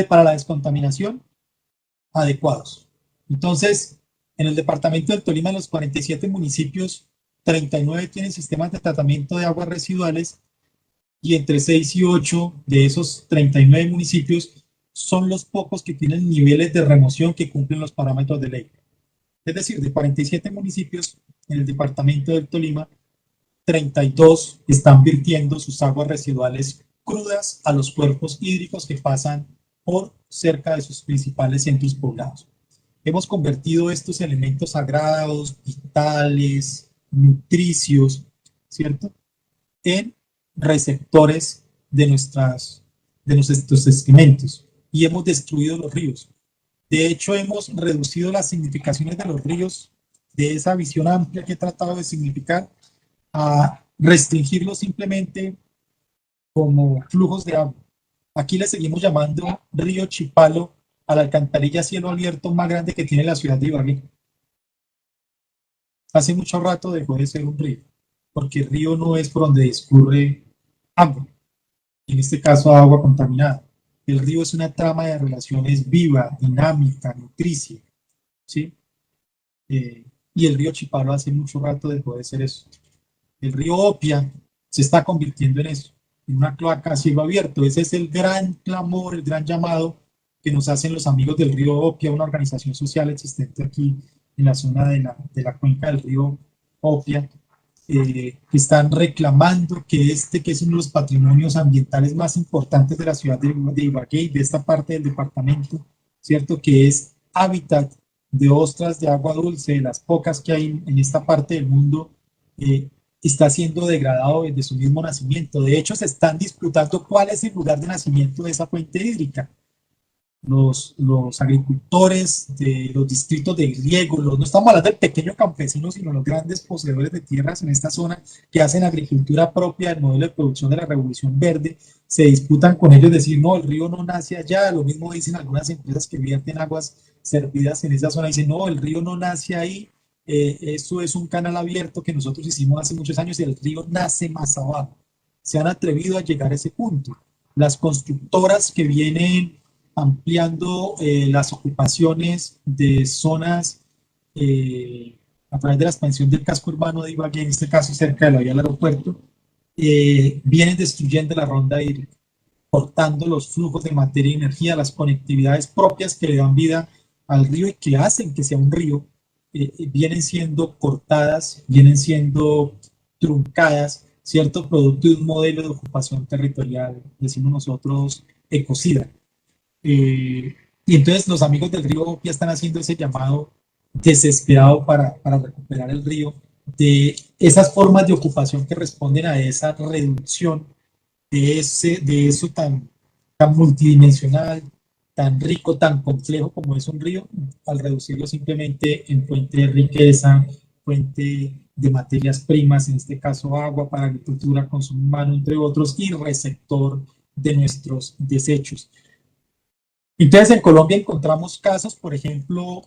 S2: para la descontaminación adecuados. Entonces, en el departamento del Tolima, en los 47 municipios, 39 tienen sistemas de tratamiento de aguas residuales y entre 6 y 8 de esos 39 municipios son los pocos que tienen niveles de remoción que cumplen los parámetros de ley. Es decir, de 47 municipios en el departamento del Tolima, 32 están virtiendo sus aguas residuales crudas a los cuerpos hídricos que pasan por cerca de sus principales centros poblados. Hemos convertido estos elementos sagrados, vitales, nutricios, ¿cierto?, en receptores de nuestros excrementos y hemos destruido los ríos. De hecho, hemos reducido las significaciones de los ríos de esa visión amplia que he tratado de significar a restringirlos simplemente como flujos de agua. Aquí le seguimos llamando río Chipalo a la alcantarilla a cielo abierto más grande que tiene la ciudad de Ibagué. Hace mucho rato dejó de ser un río, porque el río no es por donde discurre agua, en este caso agua contaminada. El río es una trama de relaciones viva, dinámica, nutricia, ¿sí? Y el río Chipalo hace mucho rato dejó de ser eso. El río Opia se está convirtiendo en eso, en una cloaca a cielo abierto. Ese es el gran clamor, el gran llamado que nos hacen los amigos del río Opia, una organización social existente aquí en la zona de la cuenca del río Opia, que están reclamando que que es uno de los patrimonios ambientales más importantes de la ciudad de Ibagué y de esta parte del departamento, ¿cierto?, que es hábitat de ostras de agua dulce, de las pocas que hay en esta parte del mundo, está siendo degradado desde su mismo nacimiento. De hecho, se están disputando cuál es el lugar de nacimiento de esa fuente hídrica. Los agricultores de los distritos de riego, no estamos hablando del pequeño campesino, sino los grandes poseedores de tierras en esta zona que hacen agricultura propia del modelo de producción de la Revolución Verde, se disputan con ellos decir, no, el río no nace allá. Lo mismo dicen algunas empresas que vierten aguas servidas en esa zona, dicen, no, el río no nace ahí, eso es un canal abierto que nosotros hicimos hace muchos años y el río nace más abajo. Se han atrevido a llegar a ese punto. Las constructoras que vienen ampliando las ocupaciones de zonas a través de la expansión del casco urbano de Ibagué, en este caso cerca de la vía del aeropuerto, vienen destruyendo la ronda hídrica, cortando los flujos de materia y energía, las conectividades propias que le dan vida al río y que hacen que sea un río, vienen siendo cortadas, vienen siendo truncadas, ¿cierto?, producto de un modelo de ocupación territorial, decimos nosotros, ecocida. Y entonces los amigos del río Opia están haciendo ese llamado desesperado para recuperar el río de esas formas de ocupación que responden a esa reducción de eso tan multidimensional, tan rico, tan complejo como es un río, al reducirlo simplemente en fuente de riqueza, fuente de materias primas, en este caso agua para agricultura, consumo humano, entre otros, y receptor de nuestros desechos. Entonces, en Colombia encontramos casos, por ejemplo,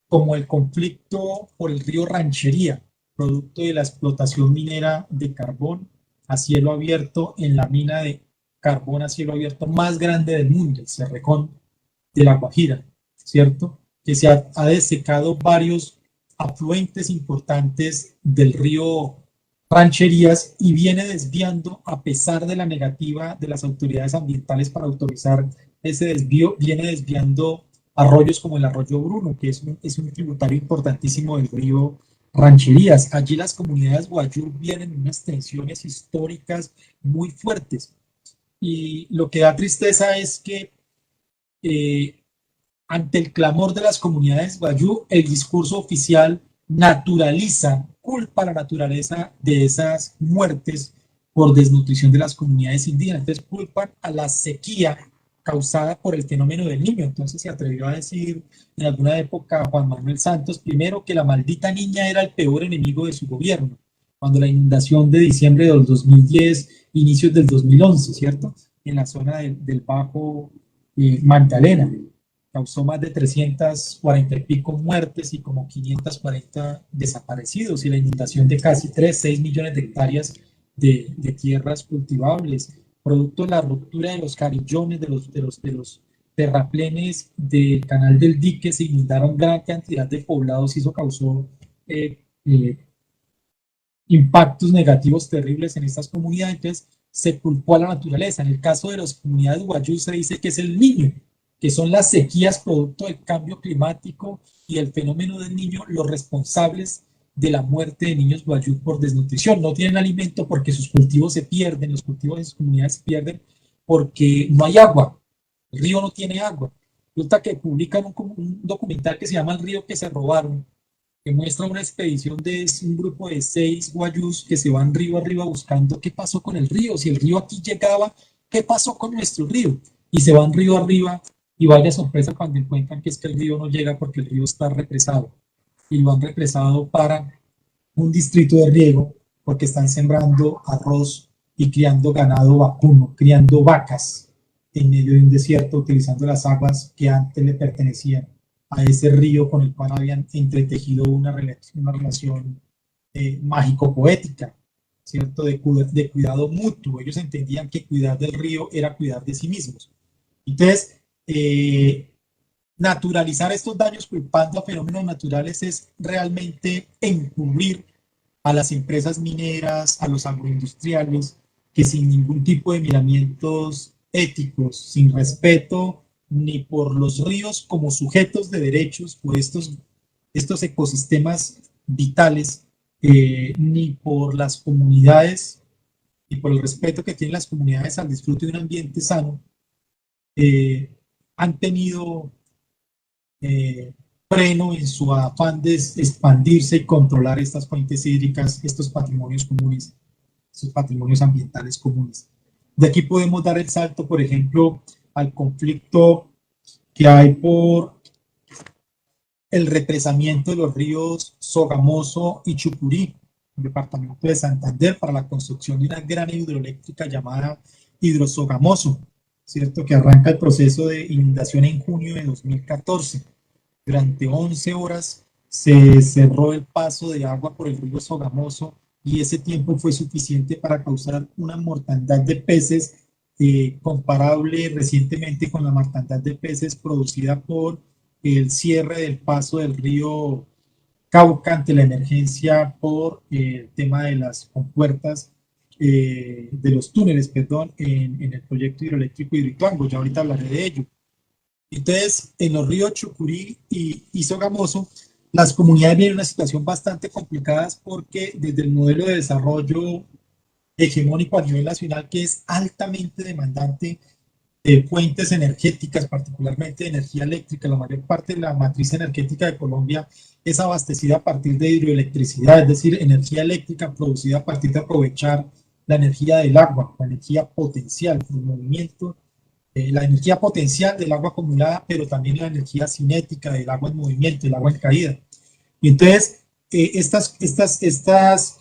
S2: como el conflicto por el río Ranchería, producto de la explotación minera de carbón a cielo abierto en la mina de carbón a cielo abierto más grande del mundo, el Cerrejón de La Guajira, ¿cierto? Que se ha desecado varios afluentes importantes del río Rancherías y viene desviando, a pesar de la negativa de las autoridades ambientales para autorizar ese desvío, viene desviando arroyos como el arroyo Bruno, que es un tributario importantísimo del río Rancherías. Allí las comunidades guayú vienen en unas tensiones históricas muy fuertes. Y lo que da tristeza es que eh, ante el clamor de las comunidades guayú, el discurso oficial naturaliza, culpa a la naturaleza de esas muertes por desnutrición de las comunidades indígenas. Entonces culpan a la sequía causada por el fenómeno del niño. Entonces se atrevió a decir en alguna época Juan Manuel Santos, primero que la maldita niña era el peor enemigo de su gobierno, cuando la inundación de diciembre del 2010, inicios del 2011, ¿cierto? En la zona del Bajo Magdalena causó más de 340 y pico muertes y como 540 desaparecidos y la inundación de casi 6 millones de hectáreas de tierras cultivables, producto de la ruptura de los carillones, de los terraplenes del canal del dique, se inundaron gran cantidad de poblados y eso causó impactos negativos terribles en estas comunidades. Entonces se culpó a la naturaleza. En el caso de las comunidades guayú se dice que es el niño, que son las sequías producto del cambio climático y el fenómeno del niño los responsables de la muerte de niños guayú por desnutrición. No tienen alimento porque sus cultivos se pierden, los cultivos de sus comunidades se pierden porque no hay agua, el río no tiene agua. Resulta que publican un documental que se llama El río que se robaron, que muestra una expedición de un grupo de 6 guayús que se van río arriba buscando qué pasó con el río, si el río aquí llegaba, qué pasó con nuestro río, y se van río arriba y vaya sorpresa cuando encuentran que es que el río no llega porque el río está represado y lo han represado para un distrito de riego porque están sembrando arroz y criando ganado vacuno, criando vacas en medio de un desierto utilizando las aguas que antes le pertenecían a ese río con el cual habían entretejido una relación mágico-poética, ¿cierto? De cuidado mutuo. Ellos entendían que cuidar del río era cuidar de sí mismos. Entonces, naturalizar estos daños culpando a fenómenos naturales es realmente encubrir a las empresas mineras, a los agroindustriales, que sin ningún tipo de miramientos éticos, sin respeto ni por los ríos como sujetos de derechos, por estos ecosistemas vitales, ni por las comunidades y por el respeto que tienen las comunidades al disfrute de un ambiente sano, han tenido freno en su afán de expandirse y controlar estas fuentes hídricas, estos patrimonios comunes, estos patrimonios ambientales comunes. De aquí podemos dar el salto, por ejemplo, al conflicto que hay por el represamiento de los ríos Sogamoso y Chucurí, el departamento de Santander, para la construcción de una gran hidroeléctrica llamada Hidrosogamoso, ¿cierto? Que arranca el proceso de inundación en junio de 2014. Durante 11 horas se cerró el paso de agua por el río Sogamoso y ese tiempo fue suficiente para causar una mortandad de peces comparable recientemente con la mortandad de peces producida por el cierre del paso del río Cauca ante la emergencia por el tema de las compuertas de los túneles, perdón, en el proyecto hidroeléctrico Hidroituango. Ya ahorita hablaré de ello. Entonces, en los ríos Chucurí y Sogamoso, las comunidades viven en una situación bastante complicada porque desde el modelo de desarrollo hegemónico a nivel nacional, que es altamente demandante de fuentes energéticas, particularmente de energía eléctrica, la mayor parte de la matriz energética de Colombia es abastecida a partir de hidroelectricidad, es decir, energía eléctrica producida a partir de aprovechar la energía del agua, la energía potencial, el movimiento, la energía potencial del agua acumulada, pero también la energía cinética del agua en movimiento, el agua en caída. Y entonces, estas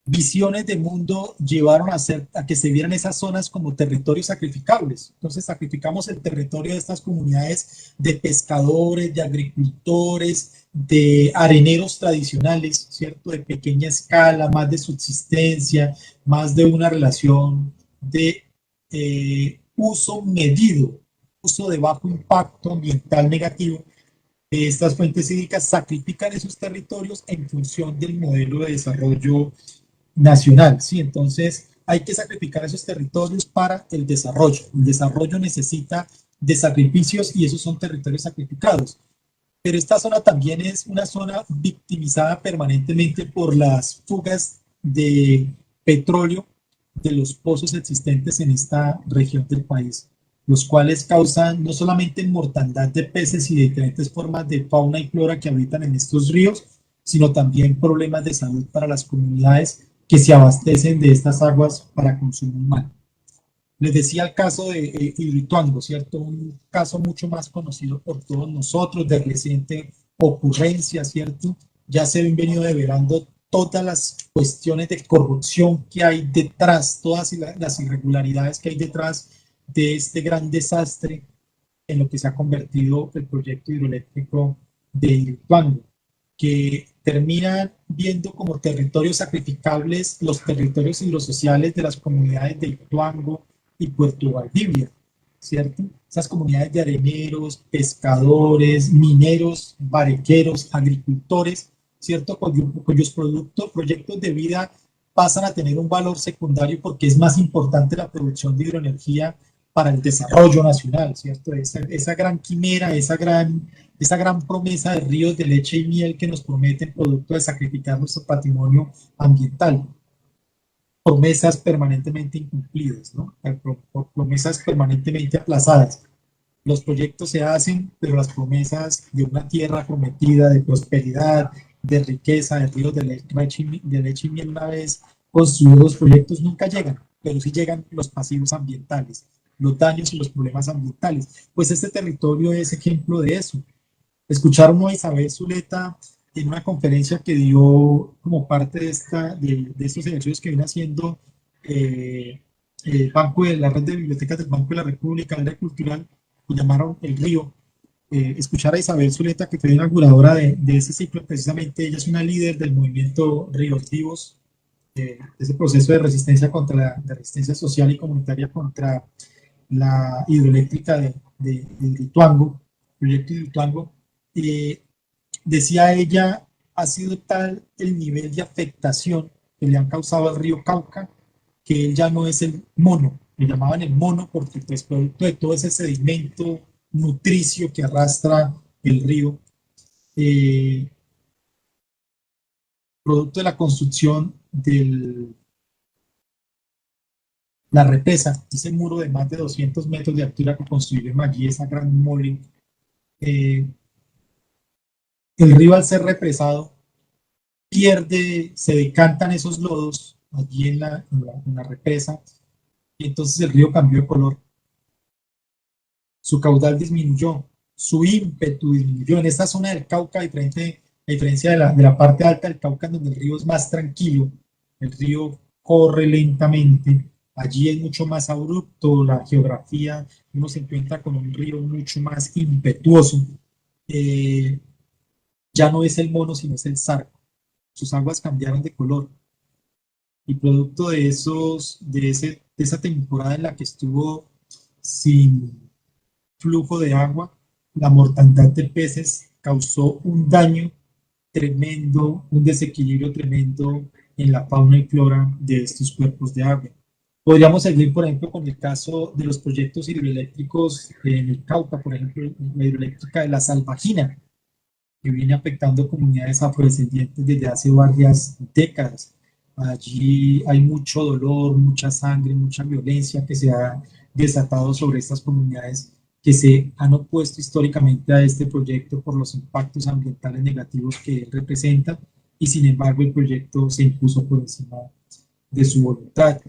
S2: visiones de mundo llevaron a que se vieran esas zonas como territorios sacrificables. Entonces sacrificamos el territorio de estas comunidades de pescadores, de agricultores, de areneros tradicionales, ¿cierto? De pequeña escala, más de subsistencia, más de una relación de uso medido, uso de bajo impacto ambiental negativo. Estas fuentes hídricas sacrifican esos territorios en función del modelo de desarrollo nacional, ¿sí? Entonces hay que sacrificar esos territorios para el desarrollo. El desarrollo necesita de sacrificios y esos son territorios sacrificados. Pero esta zona también es una zona victimizada permanentemente por las fugas de petróleo de los pozos existentes en esta región del país, los cuales causan no solamente mortandad de peces y de diferentes formas de fauna y flora que habitan en estos ríos, sino también problemas de salud para las comunidades que se abastecen de estas aguas para consumo humano. Les decía el caso de Hidroituango, ¿cierto? Un caso mucho más conocido por todos nosotros, de reciente ocurrencia, ¿cierto? Ya se han venido develando todas las cuestiones de corrupción que hay detrás, todas las irregularidades que hay detrás de este gran desastre en lo que se ha convertido el proyecto hidroeléctrico de Hidroituango, que terminan viendo como territorios sacrificables los territorios hidrosociales de las comunidades de Ituango y Puerto Valdivia, ¿cierto? Esas comunidades de areneros, pescadores, mineros, barequeros, agricultores, ¿cierto? Cuyos proyectos de vida pasan a tener un valor secundario porque es más importante la producción de hidroenergía para el desarrollo nacional, ¿cierto? Esa gran quimera, esa gran promesa de ríos de leche y miel que nos prometen producto de sacrificar nuestro patrimonio ambiental. Promesas permanentemente incumplidas, ¿no? Promesas permanentemente aplazadas. Los proyectos se hacen, pero las promesas de una tierra prometida, de prosperidad, de riqueza, de ríos de leche y miel una vez construidos los proyectos nunca llegan, pero sí llegan los pasivos ambientales, los daños y los problemas ambientales. Pues este territorio es ejemplo de eso. Escucharon a Isabel Zuleta en una conferencia que dio como parte de estos ejercicios que viene haciendo el Banco de la Red de Bibliotecas del Banco de la República, el área cultural, y llamaron El Río. Escuchar a Isabel Zuleta, que fue inauguradora de ese ciclo, precisamente ella es una líder del movimiento Ríos Vivos, ese proceso de resistencia de resistencia social y comunitaria contra la hidroeléctrica de Hidroituango, proyecto Hidroituango. Decía ella, ha sido tal el nivel de afectación que le han causado al río Cauca, que él ya no es el mono, le llamaban el mono porque pues producto de todo ese sedimento nutricio que arrastra el río, producto de la construcción de la represa, ese muro de más de 200 metros de altura que construyeron allí, esa gran mole, el río al ser represado pierde, se decantan esos lodos allí en la represa y entonces el río cambió de color. Su caudal disminuyó, su ímpetu disminuyó. En esta zona del Cauca, a diferencia de la parte alta del Cauca, donde el río es más tranquilo, el río corre lentamente, allí es mucho más abrupto, la geografía, uno se encuentra con un río mucho más impetuoso. Ya no es el mono, sino es el Zarco. Sus aguas cambiaron de color. Y producto de esa temporada en la que estuvo sin flujo de agua, la mortandad de peces causó un daño tremendo, un desequilibrio tremendo en la fauna y flora de estos cuerpos de agua. Podríamos seguir, por ejemplo, con el caso de los proyectos hidroeléctricos en el Cauca, por ejemplo, la hidroeléctrica de la Salvajina, que viene afectando comunidades afrodescendientes desde hace varias décadas. Allí hay mucho dolor, mucha sangre, mucha violencia que se ha desatado sobre estas comunidades que se han opuesto históricamente a este proyecto por los impactos ambientales negativos que él representa y sin embargo el proyecto se impuso por encima de su voluntad.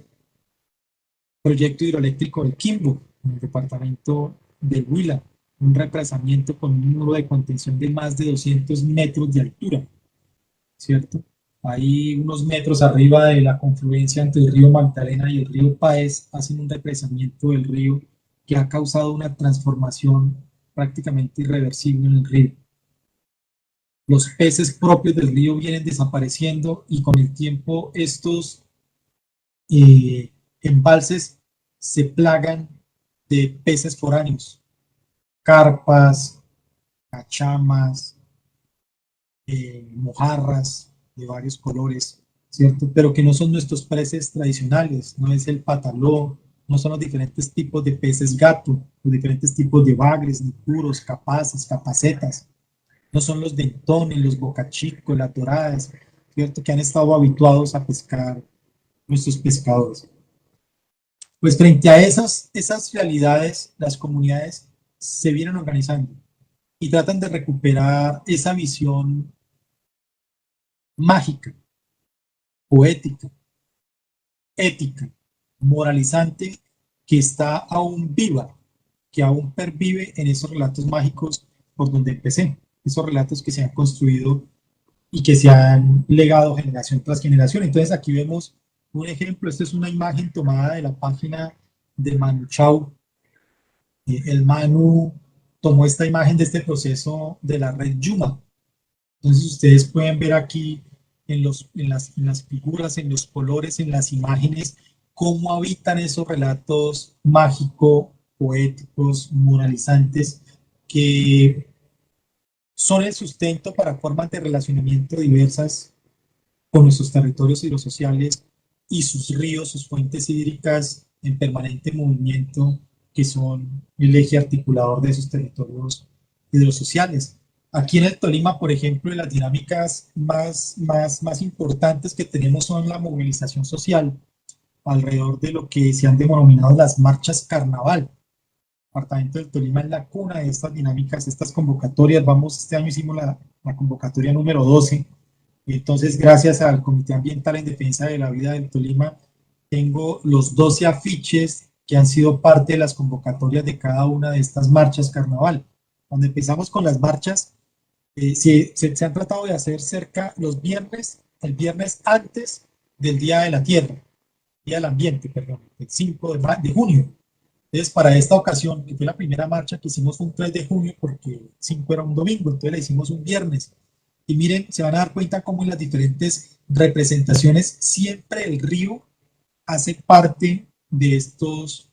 S2: Proyecto hidroeléctrico del Quimbo, en el departamento del Huila, un represamiento con un muro de contención de más de 200 metros de altura, ¿cierto? Ahí unos metros arriba de la confluencia entre el río Magdalena y el río Páez, hacen un represamiento del río que ha causado una transformación prácticamente irreversible en el río. Los peces propios del río vienen desapareciendo y con el tiempo estos embalses se plagan de peces foráneos, carpas, cachamas, mojarras de varios colores, ¿cierto? Pero que no son nuestros peces tradicionales, no es el pataló, no son los diferentes tipos de peces gato, los diferentes tipos de bagres, ni puros, capaces, capacetas, no son los dentones, los bocachicos, las doradas, ¿cierto? Que han estado habituados a pescar nuestros pescadores. Pues frente a esas realidades, las comunidades se vienen organizando y tratan de recuperar esa visión mágica, poética, ética, moralizante, que está aún viva, que aún pervive en esos relatos mágicos por donde empecé, esos relatos que se han construido y que se han legado generación tras generación. Entonces aquí vemos un ejemplo, esta es una imagen tomada de la página de Manu Chao. El Manu tomó esta imagen de este proceso de la red Yuma. Entonces ustedes pueden ver aquí en las figuras, en los colores, en las imágenes, cómo habitan esos relatos mágicos, poéticos, moralizantes, que son el sustento para formas de relacionamiento diversas con nuestros territorios hidrosociales y sus ríos, sus fuentes hídricas en permanente movimiento, que son el eje articulador de esos territorios hidrosociales. Aquí en el Tolima, por ejemplo, las dinámicas más importantes que tenemos son la movilización social alrededor de lo que se han denominado las marchas carnaval. El departamento del Tolima es la cuna de estas dinámicas, estas convocatorias. Este año hicimos la convocatoria número 12. Entonces, gracias al Comité Ambiental en Defensa de la Vida del Tolima, tengo los 12 afiches que han sido parte de las convocatorias de cada una de estas marchas carnaval. Cuando empezamos con las marchas, se han tratado de hacer cerca el viernes antes del Día de la Tierra, Día del Ambiente, perdón, el 5 de junio. Entonces, para esta ocasión, que fue la primera marcha que hicimos, fue un 3 de junio, porque el 5 era un domingo, entonces la hicimos un viernes. Y miren, se van a dar cuenta cómo en las diferentes representaciones siempre el río hace parte de estos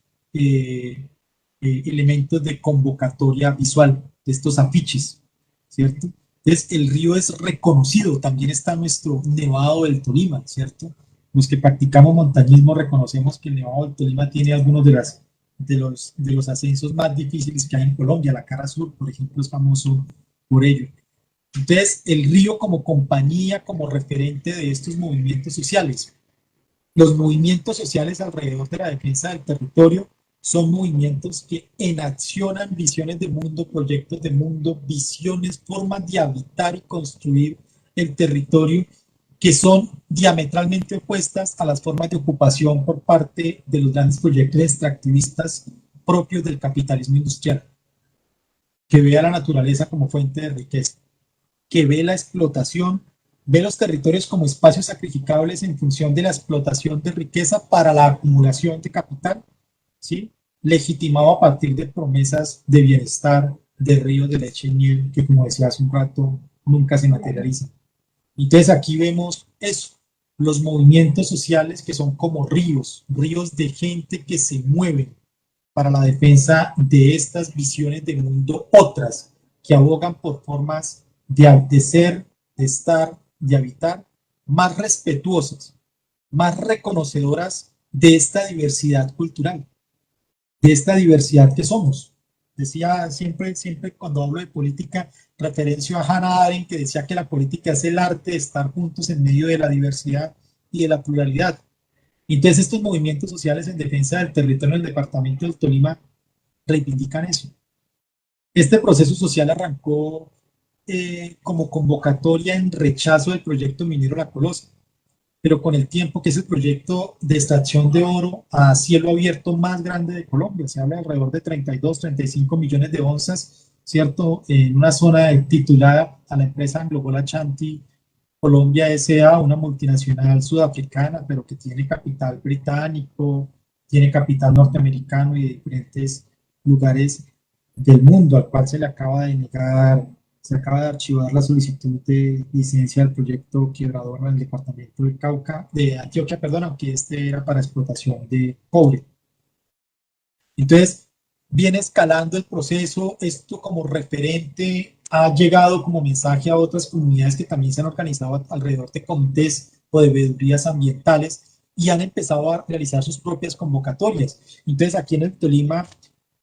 S2: elementos de convocatoria visual, de estos afiches, ¿cierto? Entonces, el río es reconocido, también está nuestro Nevado del Tolima, ¿cierto? Los que practicamos montañismo reconocemos que el Nevado del Tolima tiene algunos de los ascensos más difíciles que hay en Colombia. La Cara Sur, por ejemplo, es famoso por ello. Entonces, el río como compañía, como referente de estos movimientos sociales. Los movimientos sociales alrededor de la defensa del territorio son movimientos que enaccionan visiones de mundo, proyectos de mundo, visiones, formas de habitar y construir el territorio que son diametralmente opuestas a las formas de ocupación por parte de los grandes proyectos extractivistas propios del capitalismo industrial, que ve a la naturaleza como fuente de riqueza, que ve la explotación, ve los territorios como espacios sacrificables en función de la explotación de riqueza para la acumulación de capital, ¿sí? Legitimado a partir de promesas de bienestar, de ríos de leche y miel, que como decía hace un rato, nunca se materializan. Entonces aquí vemos eso, los movimientos sociales que son como ríos de gente que se mueven para la defensa de estas visiones de mundo, otras que abogan por formas de ser, de estar, de habitar, más respetuosas, más reconocedoras de esta diversidad cultural, de esta diversidad que somos. Decía siempre cuando hablo de política, referencio a Hannah Arendt, que decía que la política es el arte de estar juntos en medio de la diversidad y de la pluralidad. Entonces estos movimientos sociales en defensa del territorio del departamento del Tolima reivindican eso. Este proceso social arrancó como convocatoria en rechazo del proyecto minero La Colosa, pero con el tiempo, que es el proyecto de extracción de oro a cielo abierto más grande de Colombia, se habla de alrededor de 32, 35 millones de onzas, ¿cierto? En una zona titulada a la empresa Anglo Gold Ashanti Colombia S.A., una multinacional sudafricana, pero que tiene capital británico, tiene capital norteamericano y de diferentes lugares del mundo, al cual se le acaba de negar, se acaba de archivar la solicitud de licencia del proyecto Quebradora en el departamento de Cauca, de Antioquia, perdón, aunque este era para explotación de cobre. Entonces, viene escalando el proceso, esto como referente ha llegado como mensaje a otras comunidades que también se han organizado alrededor de comités o de veedurías ambientales y han empezado a realizar sus propias convocatorias. Entonces, aquí en el Tolima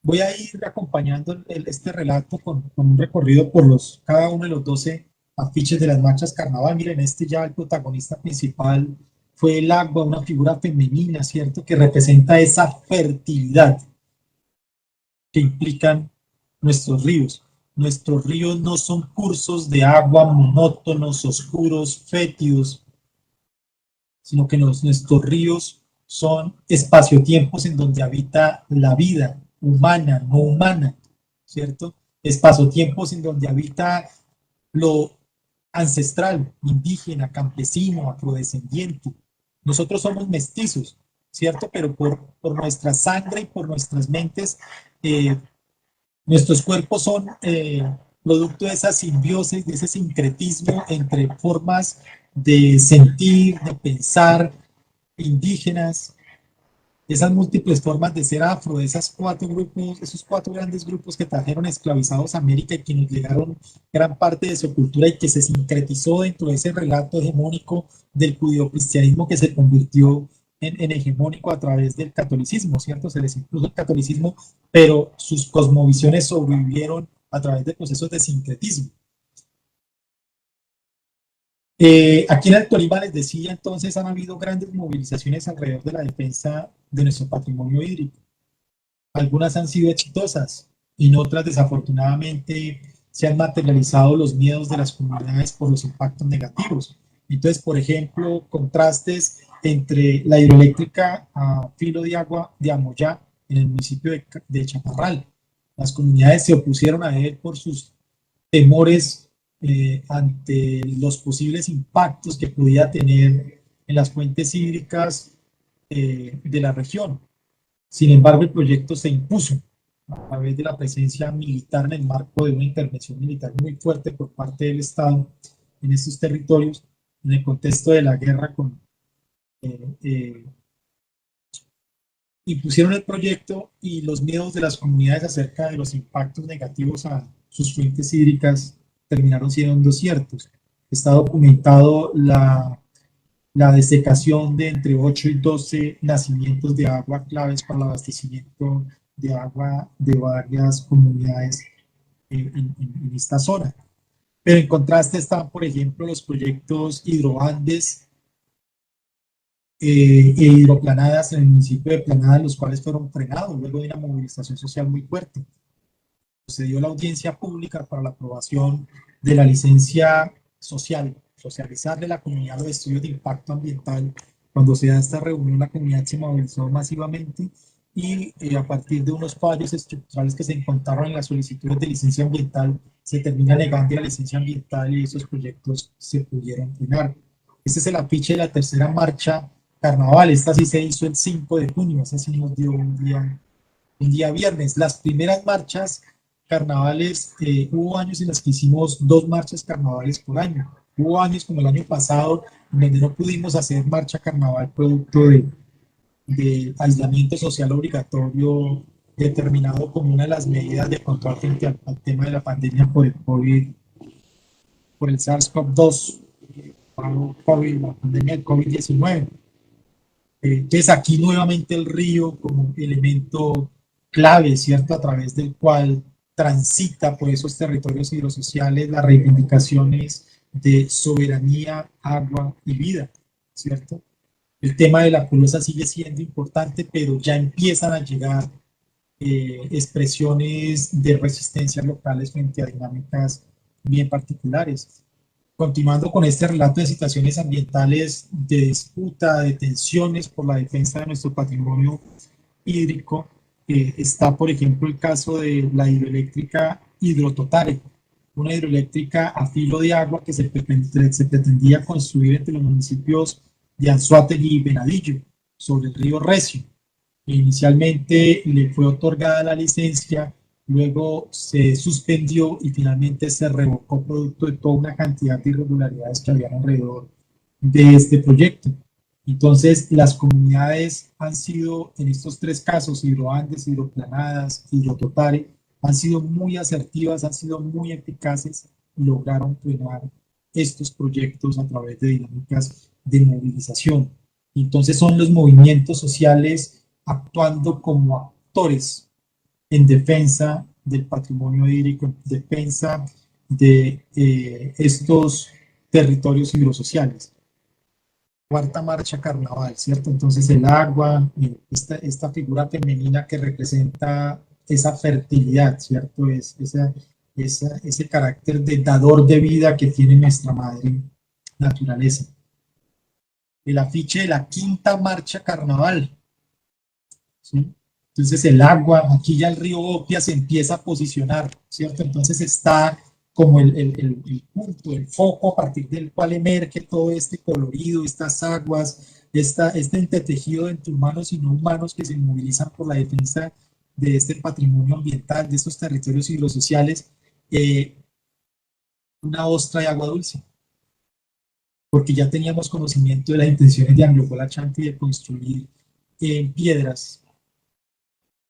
S2: voy a ir acompañando este relato con un recorrido por cada uno de los 12 afiches de las marchas carnaval. Miren, este ya el protagonista principal fue el agua, una figura femenina, ¿cierto? Que representa esa fertilidad que implican nuestros ríos. Nuestros ríos no son cursos de agua monótonos, oscuros, fétidos, sino que nuestros ríos son espacio-tiempos en donde habita la vida humana, no humana, ¿cierto? Espacio-tiempos en donde habita lo ancestral, indígena, campesino, afrodescendiente. Nosotros somos mestizos, ¿cierto? Pero por nuestra sangre y por nuestras mentes, nuestros cuerpos son producto de esa simbiosis, de ese sincretismo entre formas de sentir, de pensar, indígenas, esas múltiples formas de ser afro, de esas cuatro grupos, esos cuatro grandes grupos que trajeron esclavizados a América y que nos legaron gran parte de su cultura y que se sincretizó dentro de ese relato hegemónico del judeocristianismo que se convirtió en hegemónico a través del catolicismo, ¿cierto? Se les impuso el catolicismo, pero sus cosmovisiones sobrevivieron a través de procesos de sincretismo. Aquí en el Tolima, les decía, entonces han habido grandes movilizaciones alrededor de la defensa de nuestro patrimonio hídrico. Algunas han sido exitosas y en otras, desafortunadamente, se han materializado los miedos de las comunidades por los impactos negativos. Entonces, por ejemplo, contrastes entre la hidroeléctrica a filo de agua de Amoyá en el municipio de Chaparral. Las comunidades se opusieron a él por sus temores ante los posibles impactos que podía tener en las fuentes hídricas de la región. Sin embargo, el proyecto se impuso a través de la presencia militar en el marco de una intervención militar muy fuerte por parte del Estado en estos territorios, en el contexto de la guerra impusieron el proyecto y los miedos de las comunidades acerca de los impactos negativos a sus fuentes hídricas terminaron siendo ciertos. Está documentado la desecación de entre 8 y 12 nacimientos de agua claves para el abastecimiento de agua de varias comunidades en esta zona. Pero en contraste están, por ejemplo, los proyectos hidrobandes e hidroplanadas en el municipio de Planada, los cuales fueron frenados luego de una movilización social muy fuerte. Se dio la audiencia pública para la aprobación de la licencia social, socializar de la comunidad los estudios de impacto ambiental. Cuando se da esta reunión, la comunidad se movilizó masivamente y a partir de unos fallos estructurales que se encontraron en las solicitudes de licencia ambiental, se termina negando la licencia ambiental y esos proyectos se pudieron frenar. Este es el afiche de la tercera marcha carnaval. Esta sí se hizo el 5 de junio, esa sí nos dio un día viernes. Las primeras marchas carnavales, hubo años en los que hicimos 2 marchas carnavales por año. Hubo años como el año pasado donde no pudimos hacer marcha carnaval producto de aislamiento social obligatorio determinado como una de las medidas de control frente al tema de la pandemia por el COVID, por el SARS-CoV-2, la pandemia del COVID-19. Entonces aquí nuevamente el río como elemento clave, ¿cierto? A través del cual transita por esos territorios hidrosociales las reivindicaciones de soberanía, agua y vida, ¿cierto? El tema de la Colosa sigue siendo importante, pero ya empiezan a llegar expresiones de resistencia locales frente a dinámicas bien particulares. Continuando con este relato de situaciones ambientales de disputa, de tensiones por la defensa de nuestro patrimonio hídrico, está, por ejemplo, el caso de la hidroeléctrica Hidrototare, una hidroeléctrica a filo de agua que se pretendía construir entre los municipios de Anzoátegui y Venadillo, sobre el río Recio. Inicialmente le fue otorgada la licencia, luego se suspendió y finalmente se revocó producto de toda una cantidad de irregularidades que habían alrededor de este proyecto. Entonces, las comunidades han sido, en estos tres casos, Hidroandes, Hidroplanadas, Hidrototare, han sido muy asertivas, han sido muy eficaces, lograron frenar estos proyectos a través de dinámicas de movilización. Entonces, son los movimientos sociales actuando como actores en defensa del patrimonio hídrico, en defensa de estos territorios hidrosociales. Cuarta marcha carnaval, ¿cierto? Entonces el agua, esta figura femenina que representa esa fertilidad, ¿cierto? Ese carácter de dador de vida que tiene nuestra madre naturaleza. El afiche de la quinta marcha carnaval, ¿sí? Entonces el agua, aquí ya el río Opia se empieza a posicionar, ¿cierto? Entonces está como el punto, el foco a partir del cual emerge todo este colorido, estas aguas, este entretejido entre humanos y no humanos que se movilizan por la defensa de este patrimonio ambiental, de estos territorios hidrosociales, una ostra de agua dulce, porque ya teníamos conocimiento de las intenciones de Anglo-Pola Chanti de construir piedras.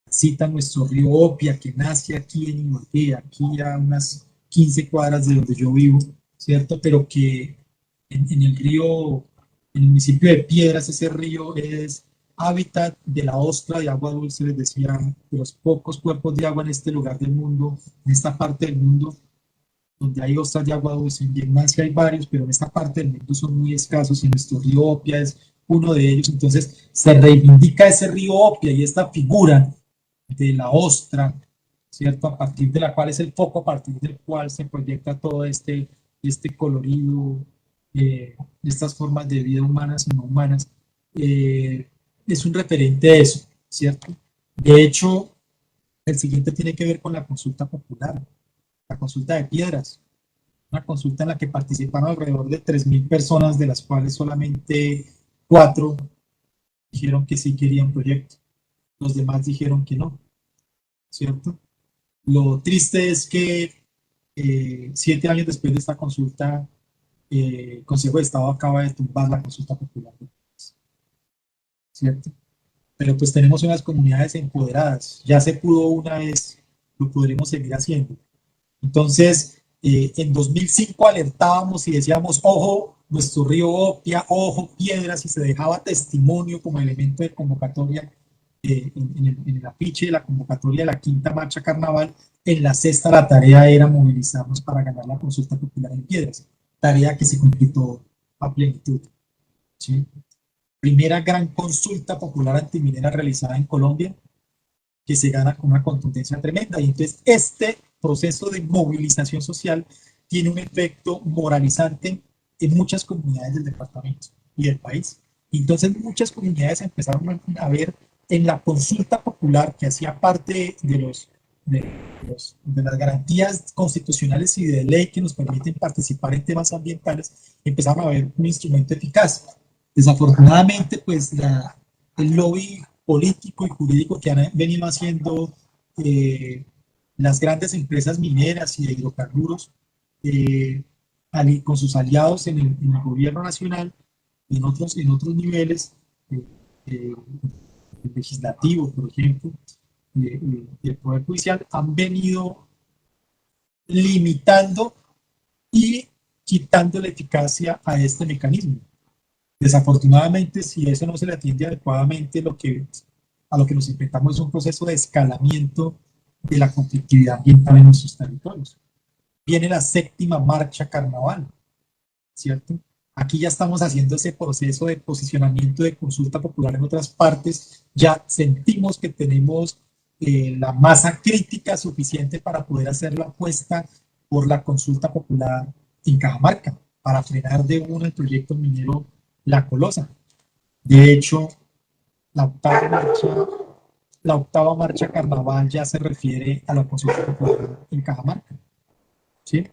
S2: Cita nuestro río Opia, que nace aquí en Ibagué, aquí a unas 15 cuadras de donde yo vivo, ¿cierto? Pero que en el río, en el municipio de Piedras, ese río es hábitat de la ostra de agua dulce, les decía, de los pocos cuerpos de agua en este lugar del mundo, en esta parte del mundo, donde hay ostras de agua dulce. En Vietnamsia hay varios, pero en esta parte del mundo son muy escasos y nuestro río Opia es uno de ellos. Entonces se reivindica ese río Opia y esta figura de la ostra, ¿cierto? A partir de la cual es el foco, a partir del cual se proyecta todo este colorido, estas formas de vida humanas y no humanas, es un referente de eso, ¿cierto? De hecho, el siguiente tiene que ver con la consulta popular, la consulta de piedras, una consulta en la que participaron alrededor de 3.000 personas, de las cuales solamente 4 dijeron que sí querían proyecto, los demás dijeron que no, ¿cierto? Lo triste es que 7 años después de esta consulta, el Consejo de Estado acaba de tumbar la consulta popular, ¿cierto? Pero pues tenemos unas comunidades empoderadas, ya se pudo una vez, lo podremos seguir haciendo. Entonces, en 2005 alertábamos y decíamos, ojo, nuestro río Opia, ojo, piedras, y se dejaba testimonio como elemento de convocatoria en el afiche de la convocatoria de la quinta marcha carnaval. En la sexta la tarea era movilizarnos para ganar la consulta popular en Piedras, tarea que se completó a plenitud, ¿sí? Primera gran consulta popular antiminera realizada en Colombia, que se gana con una contundencia tremenda. Y entonces este proceso de movilización social tiene un efecto moralizante en muchas comunidades del departamento y del país. Y entonces muchas comunidades empezaron a ver en la consulta popular, que hacía parte de las garantías constitucionales y de ley que nos permiten participar en temas ambientales, empezaron a ver un instrumento eficaz. Desafortunadamente, pues el lobby político y jurídico que han venido haciendo las grandes empresas mineras y de hidrocarburos con sus aliados en el gobierno nacional y en otros niveles, eh, legislativo, por ejemplo, del Poder Judicial, han venido limitando y quitando la eficacia a este mecanismo. Desafortunadamente, si eso no se le atiende adecuadamente, a lo que nos enfrentamos es un proceso de escalamiento de la conflictividad ambiental en nuestros territorios. Viene la séptima marcha carnaval, ¿cierto? Aquí ya estamos haciendo ese proceso de posicionamiento de consulta popular en otras partes, ya sentimos que tenemos la masa crítica suficiente para poder hacer la apuesta por la consulta popular en Cajamarca, para frenar de uno el proyecto minero La Colosa. De hecho, la octava marcha, la octava marcha carnaval ya se refiere a la consulta popular en Cajamarca. ¿sí?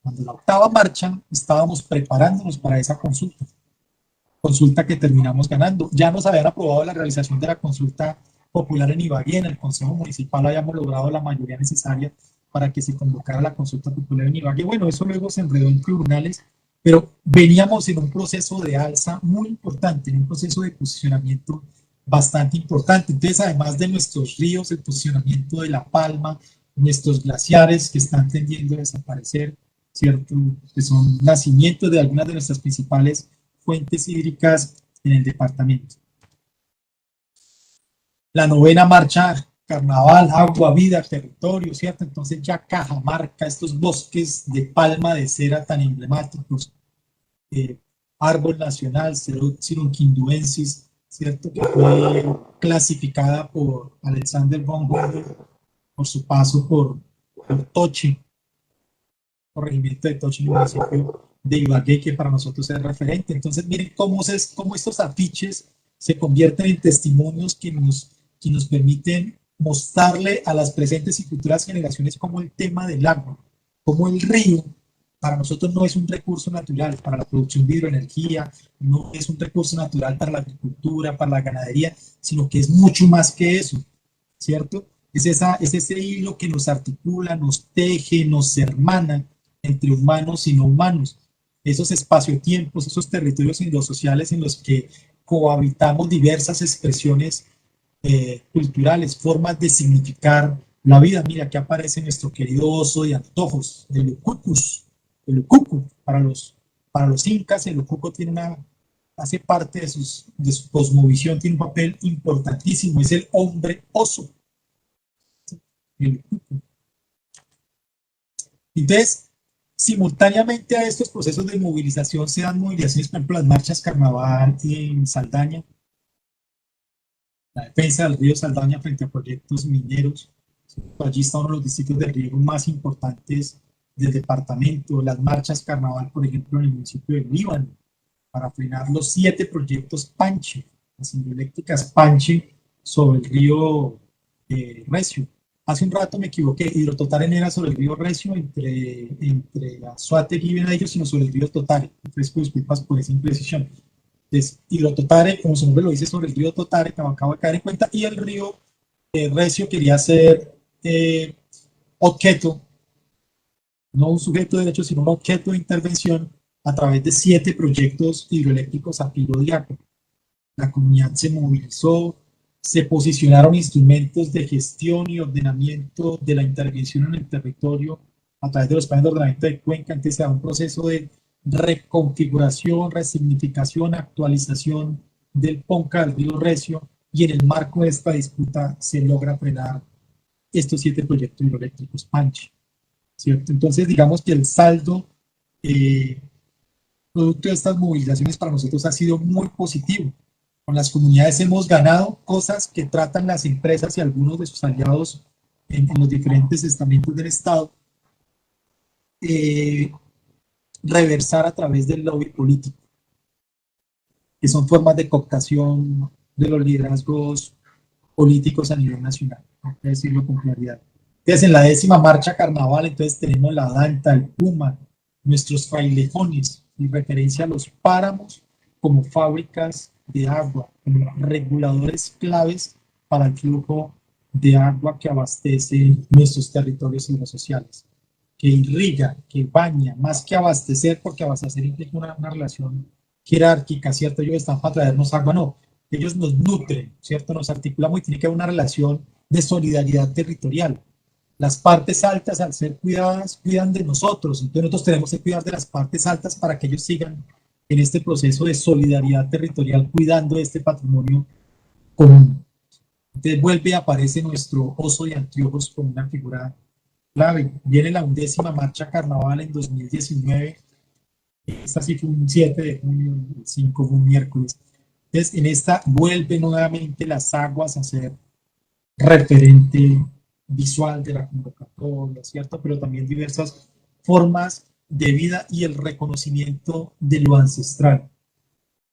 S2: Cuando la octava marcha estábamos preparándonos para esa consulta que terminamos ganando. Ya nos habían aprobado la realización de la consulta popular en Ibagué, en el Consejo Municipal habíamos logrado la mayoría necesaria para que se convocara la consulta popular en Ibagué. Bueno, eso luego se enredó en tribunales, pero veníamos en un proceso de alza muy importante, en un proceso de posicionamiento bastante importante. Entonces, además de nuestros ríos, el posicionamiento de La Palma, nuestros glaciares que están tendiendo a desaparecer, ¿cierto? Que son nacimientos de algunas de nuestras principales fuentes hídricas en el departamento. La novena marcha, carnaval, agua, vida, territorio, ¿cierto? Entonces ya Cajamarca, estos bosques de palma de cera tan emblemáticos, árbol nacional, Cirunquinduensis, ¿cierto? Que fue clasificada por Alexander von Humboldt por su paso por Tochi, corregimiento de Tochi, municipio de Ibagué, que para nosotros es referente. Entonces, miren cómo estos afiches se convierten en testimonios que nos permiten mostrarle a las presentes y futuras generaciones cómo el tema del agua, cómo el río, para nosotros no es un recurso natural para la producción de hidroenergía, no es un recurso natural para la agricultura, para la ganadería, sino que es mucho más que eso, ¿cierto? Es ese hilo que nos articula, nos teje, nos hermana entre humanos y no humanos. Esos espacio-tiempos, esos territorios sociales en los que cohabitamos diversas expresiones culturales, formas de significar la vida. Mira, aquí aparece nuestro querido oso de antojos, el ucucus, el ucucu. Para los incas, el ucuco hace parte de su cosmovisión, tiene un papel importantísimo, es el hombre oso. El ucucu. Entonces, simultáneamente a estos procesos de movilización se dan movilizaciones, por ejemplo, las marchas carnaval en Saldaña, la defensa del río Saldaña frente a proyectos mineros. Allí está uno de los distritos de riego más importantes del departamento. Las marchas carnaval, por ejemplo, en el municipio de Líbano, para frenar los 7 proyectos Panche, las hidroeléctricas Panche sobre el río Recio. Hace un rato me equivoqué, Hidrototaren era sobre el río Recio, entre Azuategui y Venadillo, sino sobre el río Totare. Ofrezco disculpas por esa imprecisión. Entonces, Hidrototare, como su nombre lo dice, sobre el río Totare, que me acabo de caer en cuenta, y el río Recio quería ser objeto, no un sujeto de derecho, sino un objeto de intervención a través de 7 proyectos hidroeléctricos a filo de agua. La comunidad se movilizó, se posicionaron instrumentos de gestión y ordenamiento de la intervención en el territorio a través de los planes de ordenamiento de cuenca. Antes se da un proceso de reconfiguración, resignificación, actualización del PONCA del río Recio, y en el marco de esta disputa se logra frenar estos 7 proyectos hidroeléctricos Panche, ¿cierto? Entonces, digamos que el saldo producto de estas movilizaciones para nosotros ha sido muy positivo. Con las comunidades hemos ganado cosas que tratan las empresas y algunos de sus aliados en los diferentes estamentos del Estado, reversar a través del lobby político, que son formas de cooptación de los liderazgos políticos a nivel nacional, hay que decirlo con claridad. Entonces, en la 10ª marcha carnaval, entonces tenemos la Danta, el Puma, nuestros frailejones, en referencia a los páramos como fábricas de agua, como reguladores claves para el flujo de agua que abastece nuestros territorios hidrosociales, que irriga, que baña, más que abastecer, porque abastecer implica una relación jerárquica, ¿cierto? Ellos están para traernos agua, no. Ellos nos nutren, ¿cierto? Nos articulamos y tiene que haber una relación de solidaridad territorial. Las partes altas, al ser cuidadas, cuidan de nosotros. Entonces nosotros tenemos que cuidar de las partes altas para que ellos sigan en este proceso de solidaridad territorial, cuidando de este patrimonio común. Entonces vuelve y aparece nuestro oso de anteojos como una figura clave. Viene la 11ª marcha carnaval en 2019. Esta sí fue un 7 de junio, el 5 fue un miércoles. Entonces, en esta vuelve nuevamente las aguas a ser referente visual de la convocatoria, ¿cierto? Pero también diversas formas de vida y el reconocimiento de lo ancestral,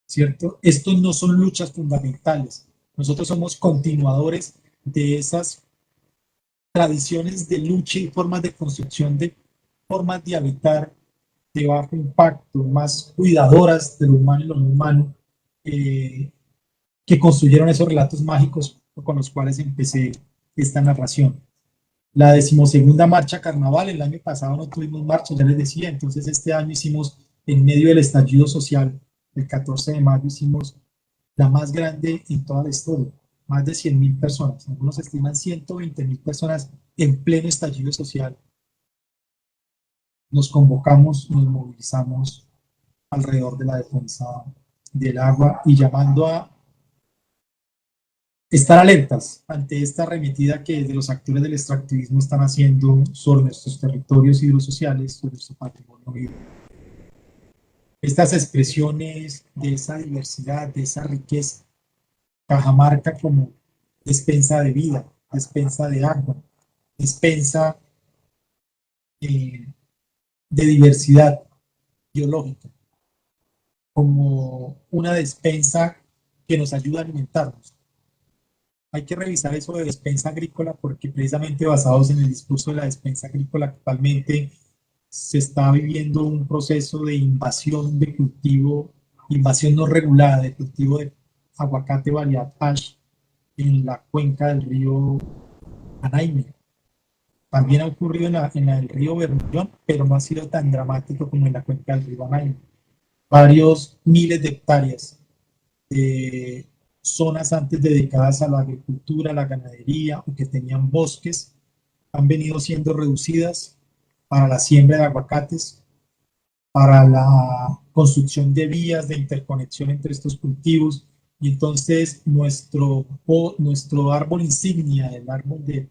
S2: ¿cierto? Estos no son luchas fundamentales. Nosotros somos continuadores de esas tradiciones de lucha y formas de construcción de formas de habitar de bajo impacto, más cuidadoras de lo humano y lo no humano, que construyeron esos relatos mágicos con los cuales empecé esta narración. La 12ª marcha carnaval, el año pasado no tuvimos marcha, ya les decía, entonces este año hicimos, en medio del estallido social, el 14 de mayo hicimos la más grande en toda la historia, más de 100.000 personas, algunos estiman 120.000 personas en pleno estallido social. Nos convocamos, nos movilizamos alrededor de la defensa del agua y llamando a estar alertas ante esta arremetida que desde los actores del extractivismo están haciendo sobre nuestros territorios hidrosociales, sobre nuestro patrimonio hídrico. Estas expresiones de esa diversidad, de esa riqueza, Cajamarca como despensa de vida, despensa de agua, despensa de diversidad biológica, como una despensa que nos ayuda a alimentarnos. Hay que revisar eso de despensa agrícola porque precisamente basados en el discurso de la despensa agrícola actualmente se está viviendo un proceso de invasión de cultivo, invasión no regulada de cultivo de aguacate variedad Ash en la cuenca del río Anaime. También ha ocurrido en el río Bermellón, pero no ha sido tan dramático como en la cuenca del río Anaime. Varios miles de hectáreas de zonas antes dedicadas a la agricultura, a la ganadería o que tenían bosques han venido siendo reducidas para la siembra de aguacates, para la construcción de vías de interconexión entre estos cultivos y entonces nuestro árbol insignia, el árbol de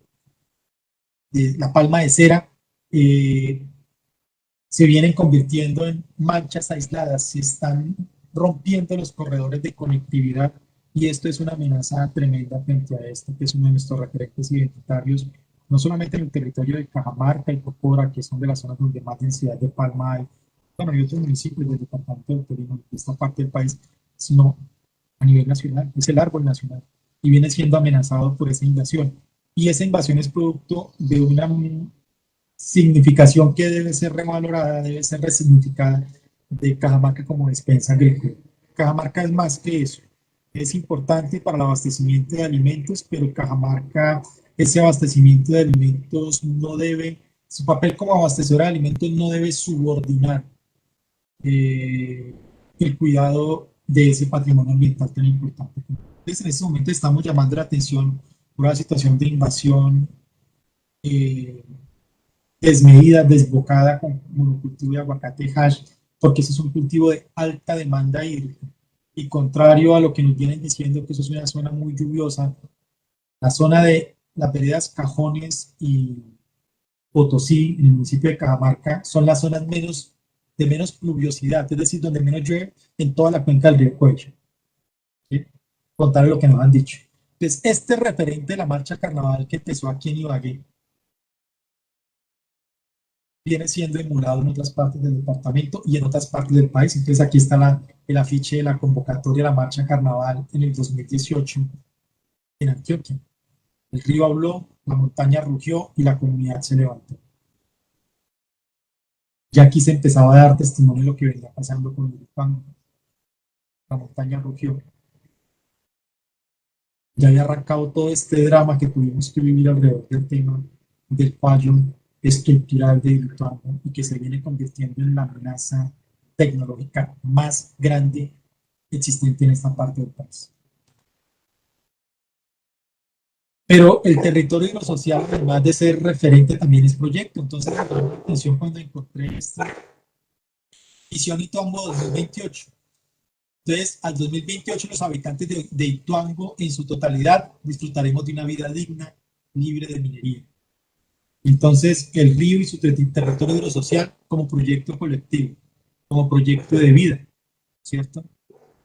S2: la palma de cera, se vienen convirtiendo en manchas aisladas, se están rompiendo los corredores de conectividad y esto es una amenaza tremenda frente a esto, que es uno de nuestros referentes identitarios, no solamente en el territorio de Cajamarca y Cocora, que son de las zonas donde más densidad de palma hay, bueno, y otros municipios del departamento del Tolima, de esta parte del país, sino a nivel nacional, es el árbol nacional y viene siendo amenazado por esa invasión. Y esa invasión es producto de una significación que debe ser revalorada, debe ser resignificada de Cajamarca como despensa agrícola. Cajamarca es más que eso. Es importante para el abastecimiento de alimentos, pero Cajamarca, ese abastecimiento de alimentos no debe, su papel como abastecedora de alimentos no debe subordinar el cuidado de ese patrimonio ambiental tan importante. Entonces, en este momento estamos llamando la atención por una situación de invasión desmedida, desbocada con monocultivo de aguacate hash, porque ese es un cultivo de alta demanda hídrica. Y contrario a lo que nos vienen diciendo que eso es una zona muy lluviosa, la zona de las veredas Cajones y Potosí, en el municipio de Cajamarca, son las zonas de menos pluviosidad, es decir, donde menos llueve en toda la cuenca del río Cuello. ¿Sí? Contarle lo que nos han dicho. Entonces, este referente de la marcha carnaval que empezó aquí en Ibagué, viene siendo emulado en otras partes del departamento y en otras partes del país. Entonces aquí está el afiche de la convocatoria de la marcha carnaval en el 2018 en Antioquia. El río habló, la montaña rugió y la comunidad se levantó. Ya aquí se empezaba a dar testimonio de lo que venía pasando con el Pan. La montaña rugió. Ya había arrancado todo este drama que tuvimos que vivir alrededor del tema del fallo estructural de Ituango y que se viene convirtiendo en la amenaza tecnológica más grande existente en esta parte del país. Pero el territorio hidrosocial, además de ser referente, también es proyecto. Entonces, me llamó la atención cuando encontré esta visión Ituango 2028. Entonces, al 2028, los habitantes de Ituango en su totalidad disfrutaremos de una vida digna, libre de minería. Entonces, el río y su territorio hidrosocial como proyecto colectivo, como proyecto de vida, ¿cierto?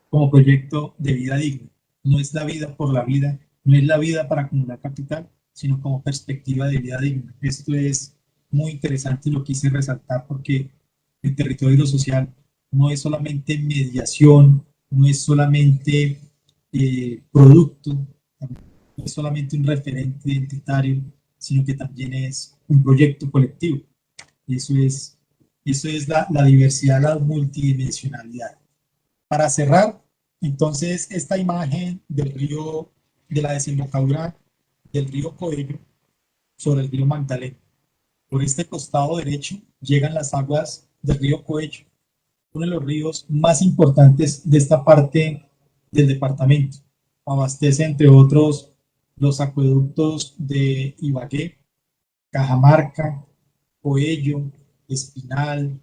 S2: Como proyecto de vida digna. No es la vida por la vida, no es la vida para acumular capital, sino como perspectiva de vida digna. Esto es muy interesante y lo quise resaltar porque el territorio hidrosocial no es solamente mediación, no es solamente producto, no es solamente un referente identitario, sino que también es un proyecto colectivo. Eso es la diversidad, la multidimensionalidad. Para cerrar, entonces, esta imagen del río, de la desembocadura del río Coello sobre el río Magdalena. Por este costado derecho llegan las aguas del río Coello, uno de los ríos más importantes de esta parte del departamento. Abastece, entre otros, los acueductos de Ibagué, Cajamarca, Coello, Espinal.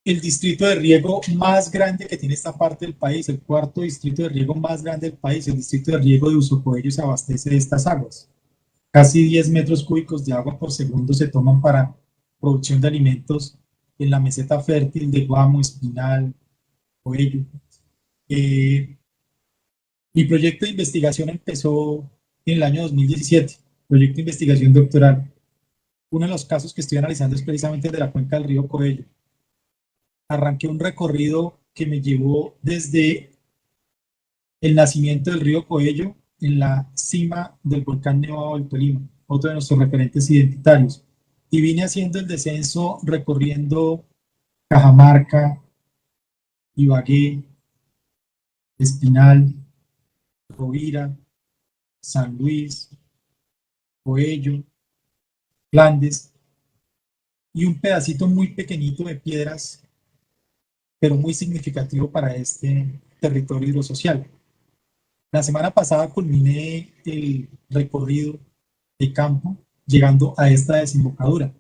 S2: El distrito de riego más grande que tiene esta parte del país, el cuarto distrito de riego más grande del país, el distrito de riego de Usocoello, se abastece de estas aguas. Casi 10 metros cúbicos de agua por segundo se toman para producción de alimentos en la meseta fértil de Guamo, Espinal, Coello. Mi proyecto de investigación empezó en el año 2017, proyecto de investigación doctoral. Uno de los casos que estoy analizando es precisamente el de la cuenca del río Coello. Arranqué un recorrido que me llevó desde el nacimiento del río Coello en la cima del volcán Nevado del Tolima, otro de nuestros referentes identitarios. Y vine haciendo el descenso recorriendo Cajamarca, Ibagué, Espinal, Rovira, San Luis, Coello, Flandes y un pedacito muy pequeñito de piedras, pero muy significativo para este territorio hidrosocial. La semana pasada culminé el recorrido de campo llegando a esta desembocadura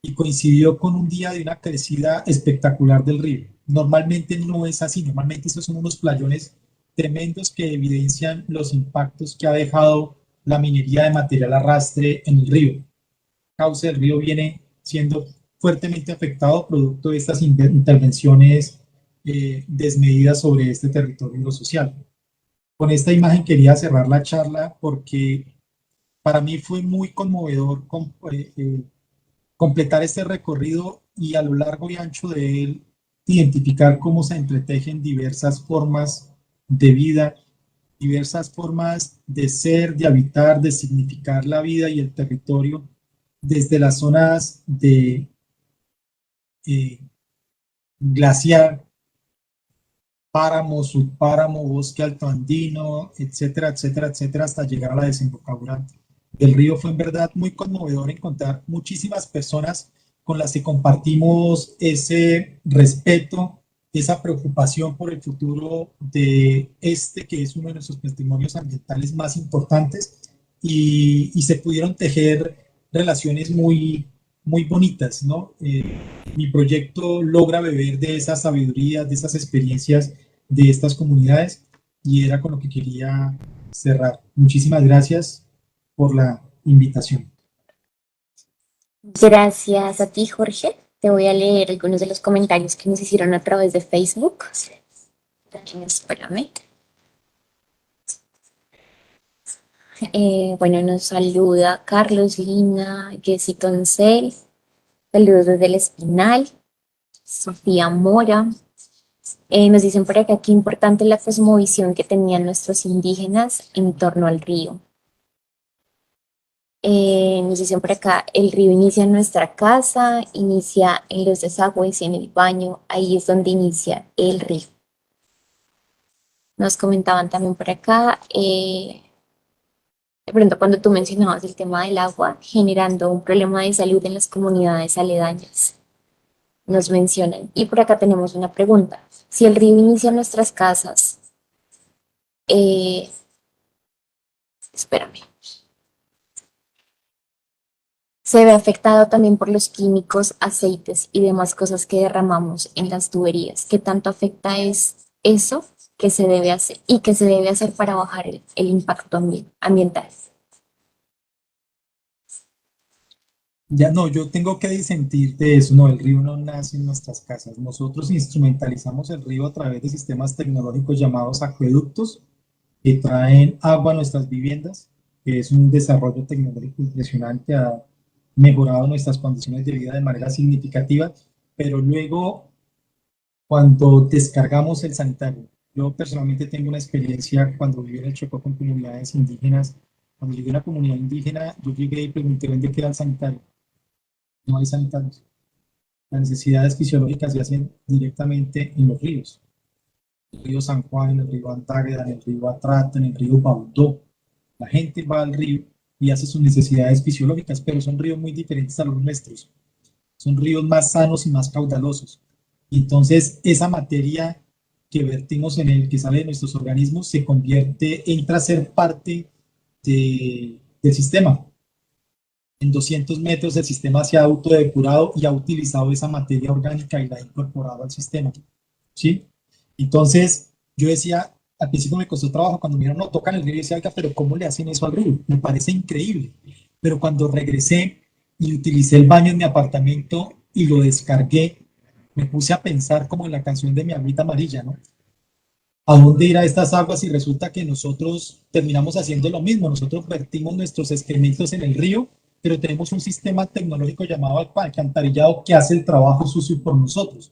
S2: y coincidió con un día de una crecida espectacular del río. Normalmente no es así, normalmente estos son unos playones tremendos que evidencian los impactos que ha dejado la minería de material arrastre en el río. El cauce del río viene siendo fuertemente afectado producto de estas intervenciones desmedidas sobre este territorio social. Con esta imagen quería cerrar la charla porque para mí fue muy conmovedor completar este recorrido y a lo largo y ancho de él identificar cómo se entretejen diversas formas de vida, diversas formas de ser, de habitar, de significar la vida y el territorio desde las zonas de eh, glaciar, páramo, subpáramo, bosque altoandino, etcétera, etcétera, etcétera, hasta llegar a la desembocadura del río. Fue en verdad muy conmovedor encontrar muchísimas personas con las que compartimos ese respeto, esa preocupación por el futuro de este, que es uno de nuestros patrimonios ambientales más importantes, y se pudieron tejer relaciones muy bonitas, ¿no? Mi proyecto logra beber de esas sabidurías, de esas experiencias de estas comunidades y era con lo que quería cerrar. Muchísimas gracias por la invitación.
S1: Gracias a ti, Jorge. Te voy a leer algunos de los comentarios que nos hicieron a través de Facebook. Espérame. Bueno, nos saluda Carlos Lina, Jessy Toncel, saludos desde el Espinal, Sofía Mora. Nos dicen por acá qué importante la cosmovisión que tenían nuestros indígenas en torno al río. Nos dicen por acá, el río inicia en nuestra casa, inicia en los desagües y en el baño, ahí es donde inicia el río. Nos comentaban también por acá, de pronto cuando tú mencionabas el tema del agua, generando un problema de salud en las comunidades aledañas. Nos mencionan. Y por acá tenemos una pregunta. Si el río inicia en nuestras casas, espérame, se ve afectado también por los químicos, aceites y demás cosas que derramamos en las tuberías. ¿Qué tanto afecta es eso que se debe hacer y que se debe hacer para bajar el impacto ambiental?
S2: Ya no, yo tengo que disentir de eso. No, el río no nace en nuestras casas. Nosotros instrumentalizamos el río a través de sistemas tecnológicos llamados acueductos que traen agua a nuestras viviendas, que es un desarrollo tecnológico impresionante, ha mejorado nuestras condiciones de vida de manera significativa, pero luego cuando descargamos el sanitario, yo personalmente tengo una experiencia cuando viví en el Chocó con comunidades indígenas Cuando llegué a una comunidad indígena, yo llegué y pregunté dónde queda el sanitario. No hay sanitarios. Las necesidades fisiológicas se hacen directamente en los ríos. El río San Juan, en el río Antágueda, en el río Atrato, en el río Baudó. La gente va al río y hace sus necesidades fisiológicas, pero son ríos muy diferentes a los nuestros. Son ríos más sanos y más caudalosos. Y entonces esa materia que vertimos en el que sale de nuestros organismos se convierte, entra a ser parte del sistema. En 200 metros el sistema se ha autodepurado y ha utilizado esa materia orgánica y la ha incorporado al sistema. ¿Sí? Entonces, yo decía, al principio me costó trabajo cuando me dijeron, no, tocan el río y decía, oiga, pero ¿cómo le hacen eso al río? Me parece increíble. Pero cuando regresé y utilicé el baño en mi apartamento y lo descargué, me puse a pensar como en la canción de Mi Agüita Amarilla, ¿no? ¿A dónde irá estas aguas? Y resulta que nosotros terminamos haciendo lo mismo. Nosotros vertimos nuestros excrementos en el río, pero tenemos un sistema tecnológico llamado alcantarillado que hace el trabajo sucio por nosotros.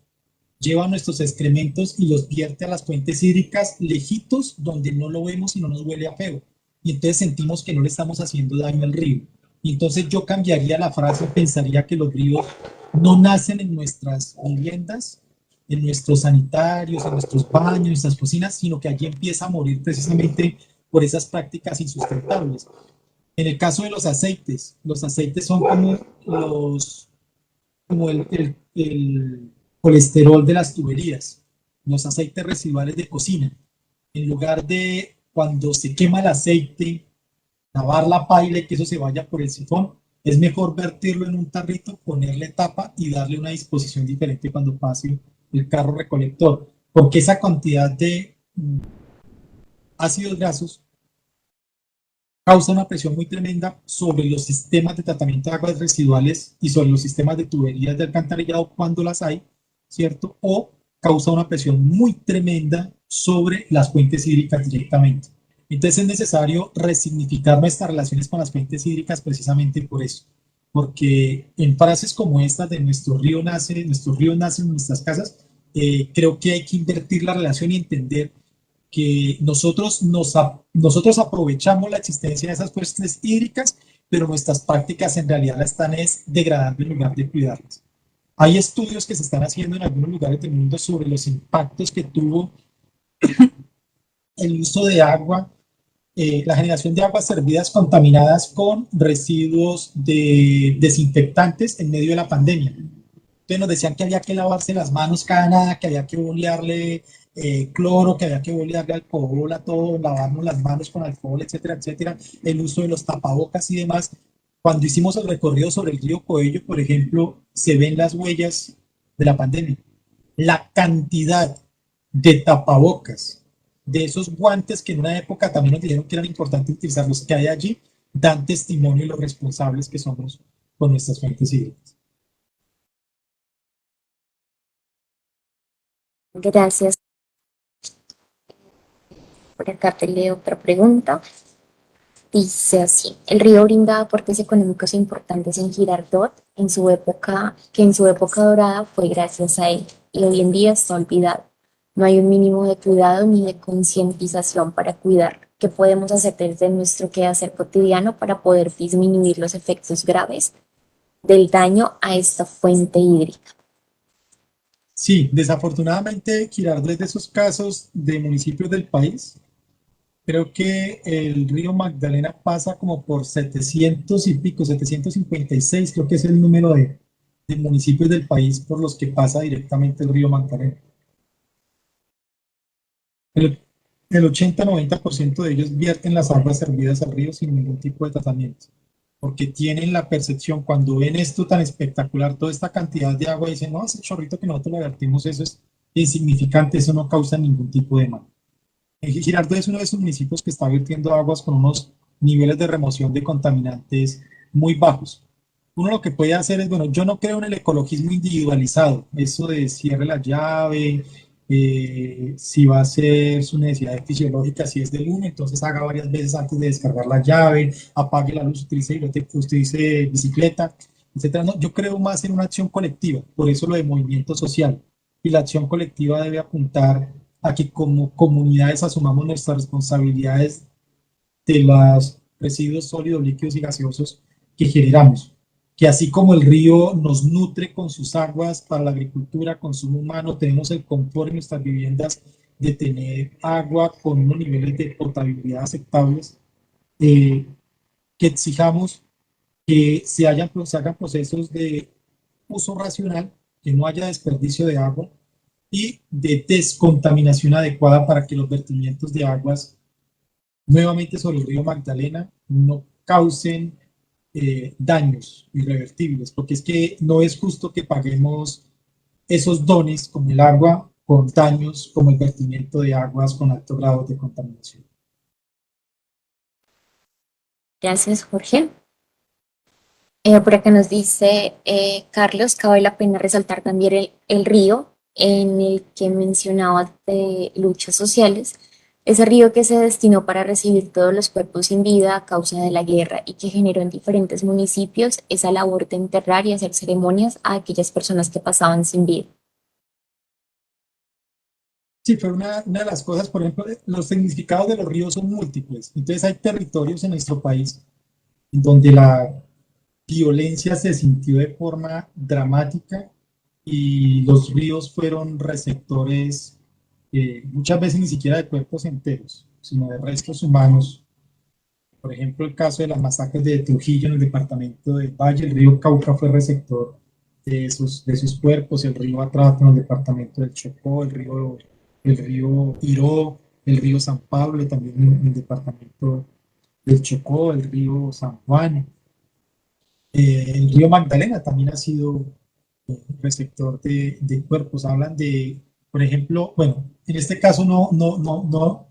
S2: Lleva nuestros excrementos y los vierte a las fuentes hídricas lejitos donde no lo vemos y no nos huele a feo. Y entonces sentimos que no le estamos haciendo daño al río. Y entonces yo cambiaría la frase, pensaría que los ríos no nacen en nuestras viviendas, en nuestros sanitarios, en nuestros baños, en nuestras cocinas, sino que allí empieza a morir precisamente por esas prácticas insustentables. En el caso de los aceites son como el colesterol de las tuberías, los aceites residuales de cocina. En lugar de cuando se quema el aceite, lavar la paila y que eso se vaya por el sifón, es mejor vertirlo en un tarrito, ponerle tapa y darle una disposición diferente cuando pase el carro recolector, porque esa cantidad de ácidos grasos causa una presión muy tremenda sobre los sistemas de tratamiento de aguas residuales y sobre los sistemas de tuberías de alcantarillado cuando las hay, ¿cierto? O causa una presión muy tremenda sobre las fuentes hídricas directamente. Entonces es necesario resignificar nuestras relaciones con las fuentes hídricas precisamente por eso. Porque en frases como estas de nuestro río nace en nuestras casas, creo que hay que invertir la relación y entender que nosotros aprovechamos la existencia de esas fuentes hídricas, pero nuestras prácticas en realidad la están degradando en lugar de cuidarlas. Hay estudios que se están haciendo en algunos lugares del mundo sobre los impactos que tuvo el uso de agua, la generación de aguas servidas contaminadas con residuos de desinfectantes en medio de la pandemia. Entonces nos decían que había que lavarse las manos cada nada, que había que bolearle cloro, que había que bolearle alcohol a todo, lavarnos las manos con alcohol, etcétera, etcétera, el uso de los tapabocas y demás. Cuando hicimos el recorrido sobre el río Coello, por ejemplo, se ven las huellas de la pandemia. La cantidad de tapabocas, de esos guantes que en una época también nos dijeron que eran importantes utilizarlos, que hay allí, dan testimonio de los responsables que somos con nuestras fuentes hídricas.
S1: Gracias. Por acá te leo otra pregunta. Dice así, el río brinda aportes económicos importantes en Girardot, que en su época dorada fue gracias a él, y hoy en día está olvidado. No hay un mínimo de cuidado ni de concientización para cuidar. ¿Qué podemos hacer desde nuestro quehacer cotidiano para poder disminuir los efectos graves del daño a esta fuente hídrica?
S2: Sí, desafortunadamente Girardot es de esos casos de municipios del país. Creo que el río Magdalena pasa como por 700 y pico, 756, creo que es el número de municipios del país por los que pasa directamente el río Magdalena. El, el 80-90% de ellos vierten las aguas servidas al río sin ningún tipo de tratamiento, porque tienen la percepción, cuando ven esto tan espectacular, toda esta cantidad de agua, dicen, no, ese chorrito que nosotros le vertimos, eso es insignificante, eso no causa ningún tipo de mal. Girardot es uno de esos municipios que está vertiendo aguas con unos niveles de remoción de contaminantes muy bajos. Uno lo que puede hacer es, bueno, yo no creo en el ecologismo individualizado, eso de cierre la llave, si va a ser su necesidad fisiológica, si es del uno, entonces haga varias veces antes de descargar la llave, apague la luz, utilice bicicleta, etcétera. No, yo creo más en una acción colectiva, por eso lo de movimiento social. Y la acción colectiva debe apuntar a que como comunidades asumamos nuestras responsabilidades de las residuos sólidos, líquidos y gaseosos que generamos. Que así como el río nos nutre con sus aguas para la agricultura, consumo humano, tenemos el confort en nuestras viviendas de tener agua con unos niveles de potabilidad aceptables, eh, que exijamos que se hagan procesos de uso racional, que no haya desperdicio de agua y de descontaminación adecuada para que los vertimientos de aguas nuevamente sobre el río Magdalena no causen daños irreversibles, porque es que no es justo que paguemos esos dones como el agua con daños como el vertimiento de aguas con alto grado de contaminación.
S1: Gracias, Jorge. Por acá nos dice Carlos que vale la pena resaltar también el río en el que mencionaba de luchas sociales, ese río que se destinó para recibir todos los cuerpos sin vida a causa de la guerra y que generó en diferentes municipios esa labor de enterrar y hacer ceremonias a aquellas personas que pasaban sin vida.
S2: Sí, fue una de las cosas, por ejemplo, los significados de los ríos son múltiples. Entonces hay territorios en nuestro país donde la violencia se sintió de forma dramática y los ríos fueron receptores, muchas veces ni siquiera de cuerpos enteros, sino de restos humanos. Por ejemplo, el caso de las masacres de Trujillo en el departamento del Valle, el río Cauca fue receptor de sus cuerpos, el río Atrato en el departamento del Chocó, el río Iró, el río San Pablo también en el departamento del Chocó, el río San Juan. El río Magdalena también ha sido receptor de cuerpos. Hablan de, por ejemplo, bueno, en este caso no,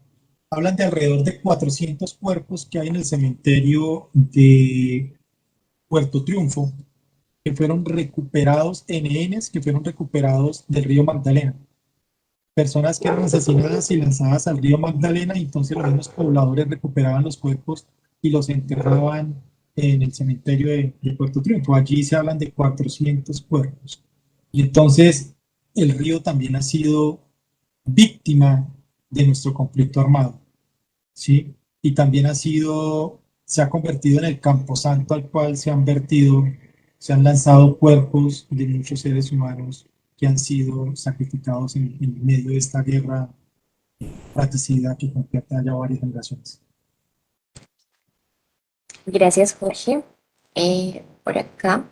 S2: hablan de alrededor de 400 cuerpos que hay en el cementerio de Puerto Triunfo, que fueron recuperados, NNs que fueron recuperados del río Magdalena. Personas que eran asesinadas y lanzadas al río Magdalena, y entonces los mismos pobladores recuperaban los cuerpos y los enterraban en el cementerio de Puerto Triunfo. Allí se hablan de 400 cuerpos. Y entonces el río también ha sido víctima de nuestro conflicto armado, ¿sí? Y también se ha convertido en el camposanto al cual se han vertido, se han lanzado cuerpos de muchos seres humanos que han sido sacrificados en medio de esta guerra fratricida que completa ya varias generaciones.
S1: Gracias, Jorge. Por acá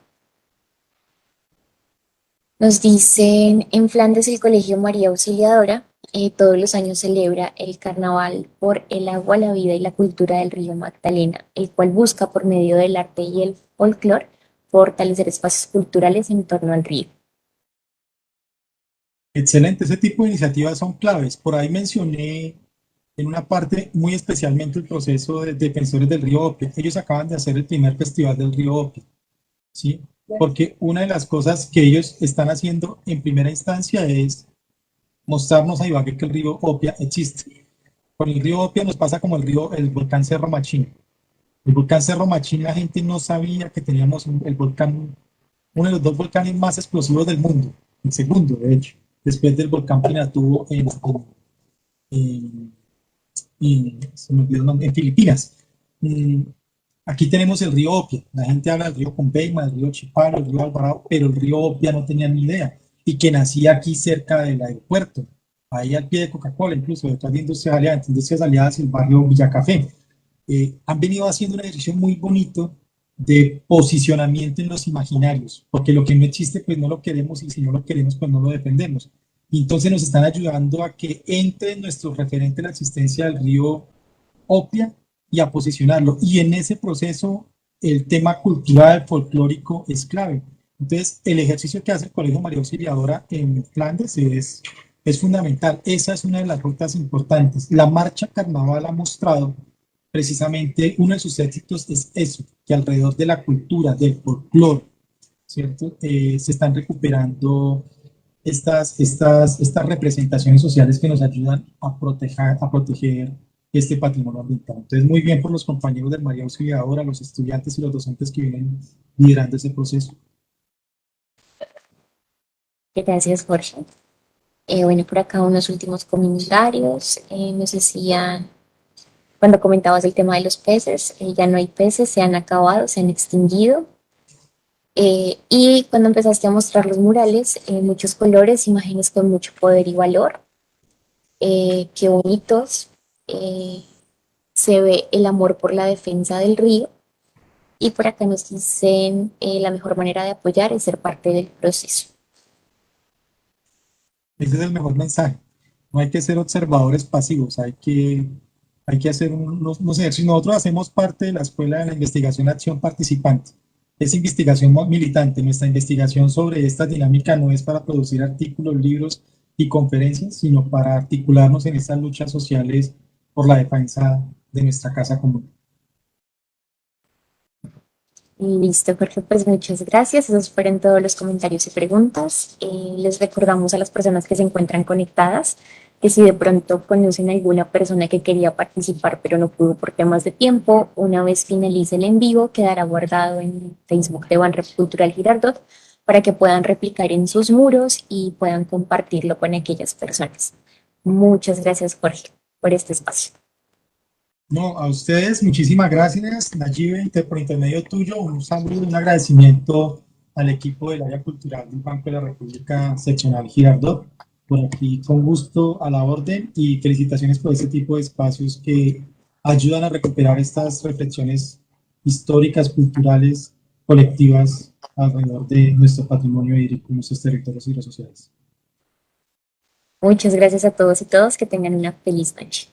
S1: nos dicen, en Flandes el Colegio María Auxiliadora todos los años celebra el Carnaval por el agua, la vida y la cultura del río Magdalena, el cual busca por medio del arte y el folclore fortalecer espacios culturales en torno al río.
S2: Excelente, ese tipo de iniciativas son claves. Por ahí mencioné en una parte muy especialmente el proceso de defensores del río Opia. Ellos acaban de hacer el primer festival del río Opia, ¿sí? Porque una de las cosas que ellos están haciendo en primera instancia es mostrarnos a Ibagué que el río Opia existe. Con el río Opia nos pasa como el volcán Cerro Machín. El volcán Cerro Machín, la gente no sabía que teníamos el volcán, uno de los dos volcanes más explosivos del mundo, el segundo, de hecho, después del volcán Pinatubo en, se me olvidó el nombre, en Filipinas. Mm, Aquí tenemos el río Opia. La gente habla del río Conveima, del río Chipalo, del río Alvarado, pero el río Opia no tenían ni idea. Y que nacía aquí cerca del aeropuerto, ahí al pie de Coca-Cola, incluso detrás de Industrias Aliadas, el barrio Villacafé. Han venido haciendo un ejercicio muy bonito de posicionamiento en los imaginarios, porque lo que no existe, pues no lo queremos, y si no lo queremos, pues no lo defendemos. Y entonces nos están ayudando a que entre en nuestro referente la existencia del río Opia y a posicionarlo. Y en ese proceso, el tema cultural, folclórico es clave. Entonces, el ejercicio que hace el Colegio María Auxiliadora en Flandes es fundamental. Esa es una de las rutas importantes. La marcha carnaval ha mostrado precisamente uno de sus éxitos es eso, que alrededor de la cultura, del folclore, ¿cierto? Se están recuperando estas representaciones sociales que nos ayudan a proteger este patrimonio ambiental. Entonces, muy bien por los compañeros del María Auxiliadora, los estudiantes y los docentes que vienen liderando ese proceso.
S1: Gracias, Jorge. Bueno, por acá unos últimos comentarios. Nos decían Cuando comentabas el tema de los peces, ya no hay peces, se han acabado, se han extinguido. Y cuando empezaste a mostrar los murales, muchos colores, imágenes con mucho poder y valor, qué bonitos. eh, Se ve el amor por la defensa del río. Y por acá nos dicen, la mejor manera de apoyar es ser parte del proceso.
S2: Ese es el mejor mensaje. No hay que ser observadores pasivos, hay que hacer unos ejercicios. Nosotros hacemos parte de la Escuela de la Investigación Acción Participante. Es investigación militante. Nuestra investigación sobre esta dinámica no es para producir artículos, libros y conferencias, sino para articularnos en estas luchas sociales por la defensa de nuestra casa común.
S1: Listo, Jorge, pues muchas gracias. Esos fueron todos los comentarios y preguntas. Les recordamos a las personas que se encuentran conectadas que si de pronto conocen a alguna persona que quería participar pero no pudo por temas de tiempo, una vez finalice el en vivo quedará guardado en Facebook de Banrep Cultural Girardot para que puedan replicar en sus muros y puedan compartirlo con aquellas personas. Muchas gracias, Jorge, por este espacio.
S2: No, a ustedes muchísimas gracias, Nayibe, por intermedio tuyo, un saludo, un agradecimiento al equipo del área cultural del Banco de la República Seccional Girardot. Por aquí, con gusto, a la orden y felicitaciones por este tipo de espacios que ayudan a recuperar estas reflexiones históricas, culturales, colectivas alrededor de nuestro patrimonio hídrico, nuestros territorios y sociales.
S1: Muchas gracias a todos y todas. Que tengan una feliz noche.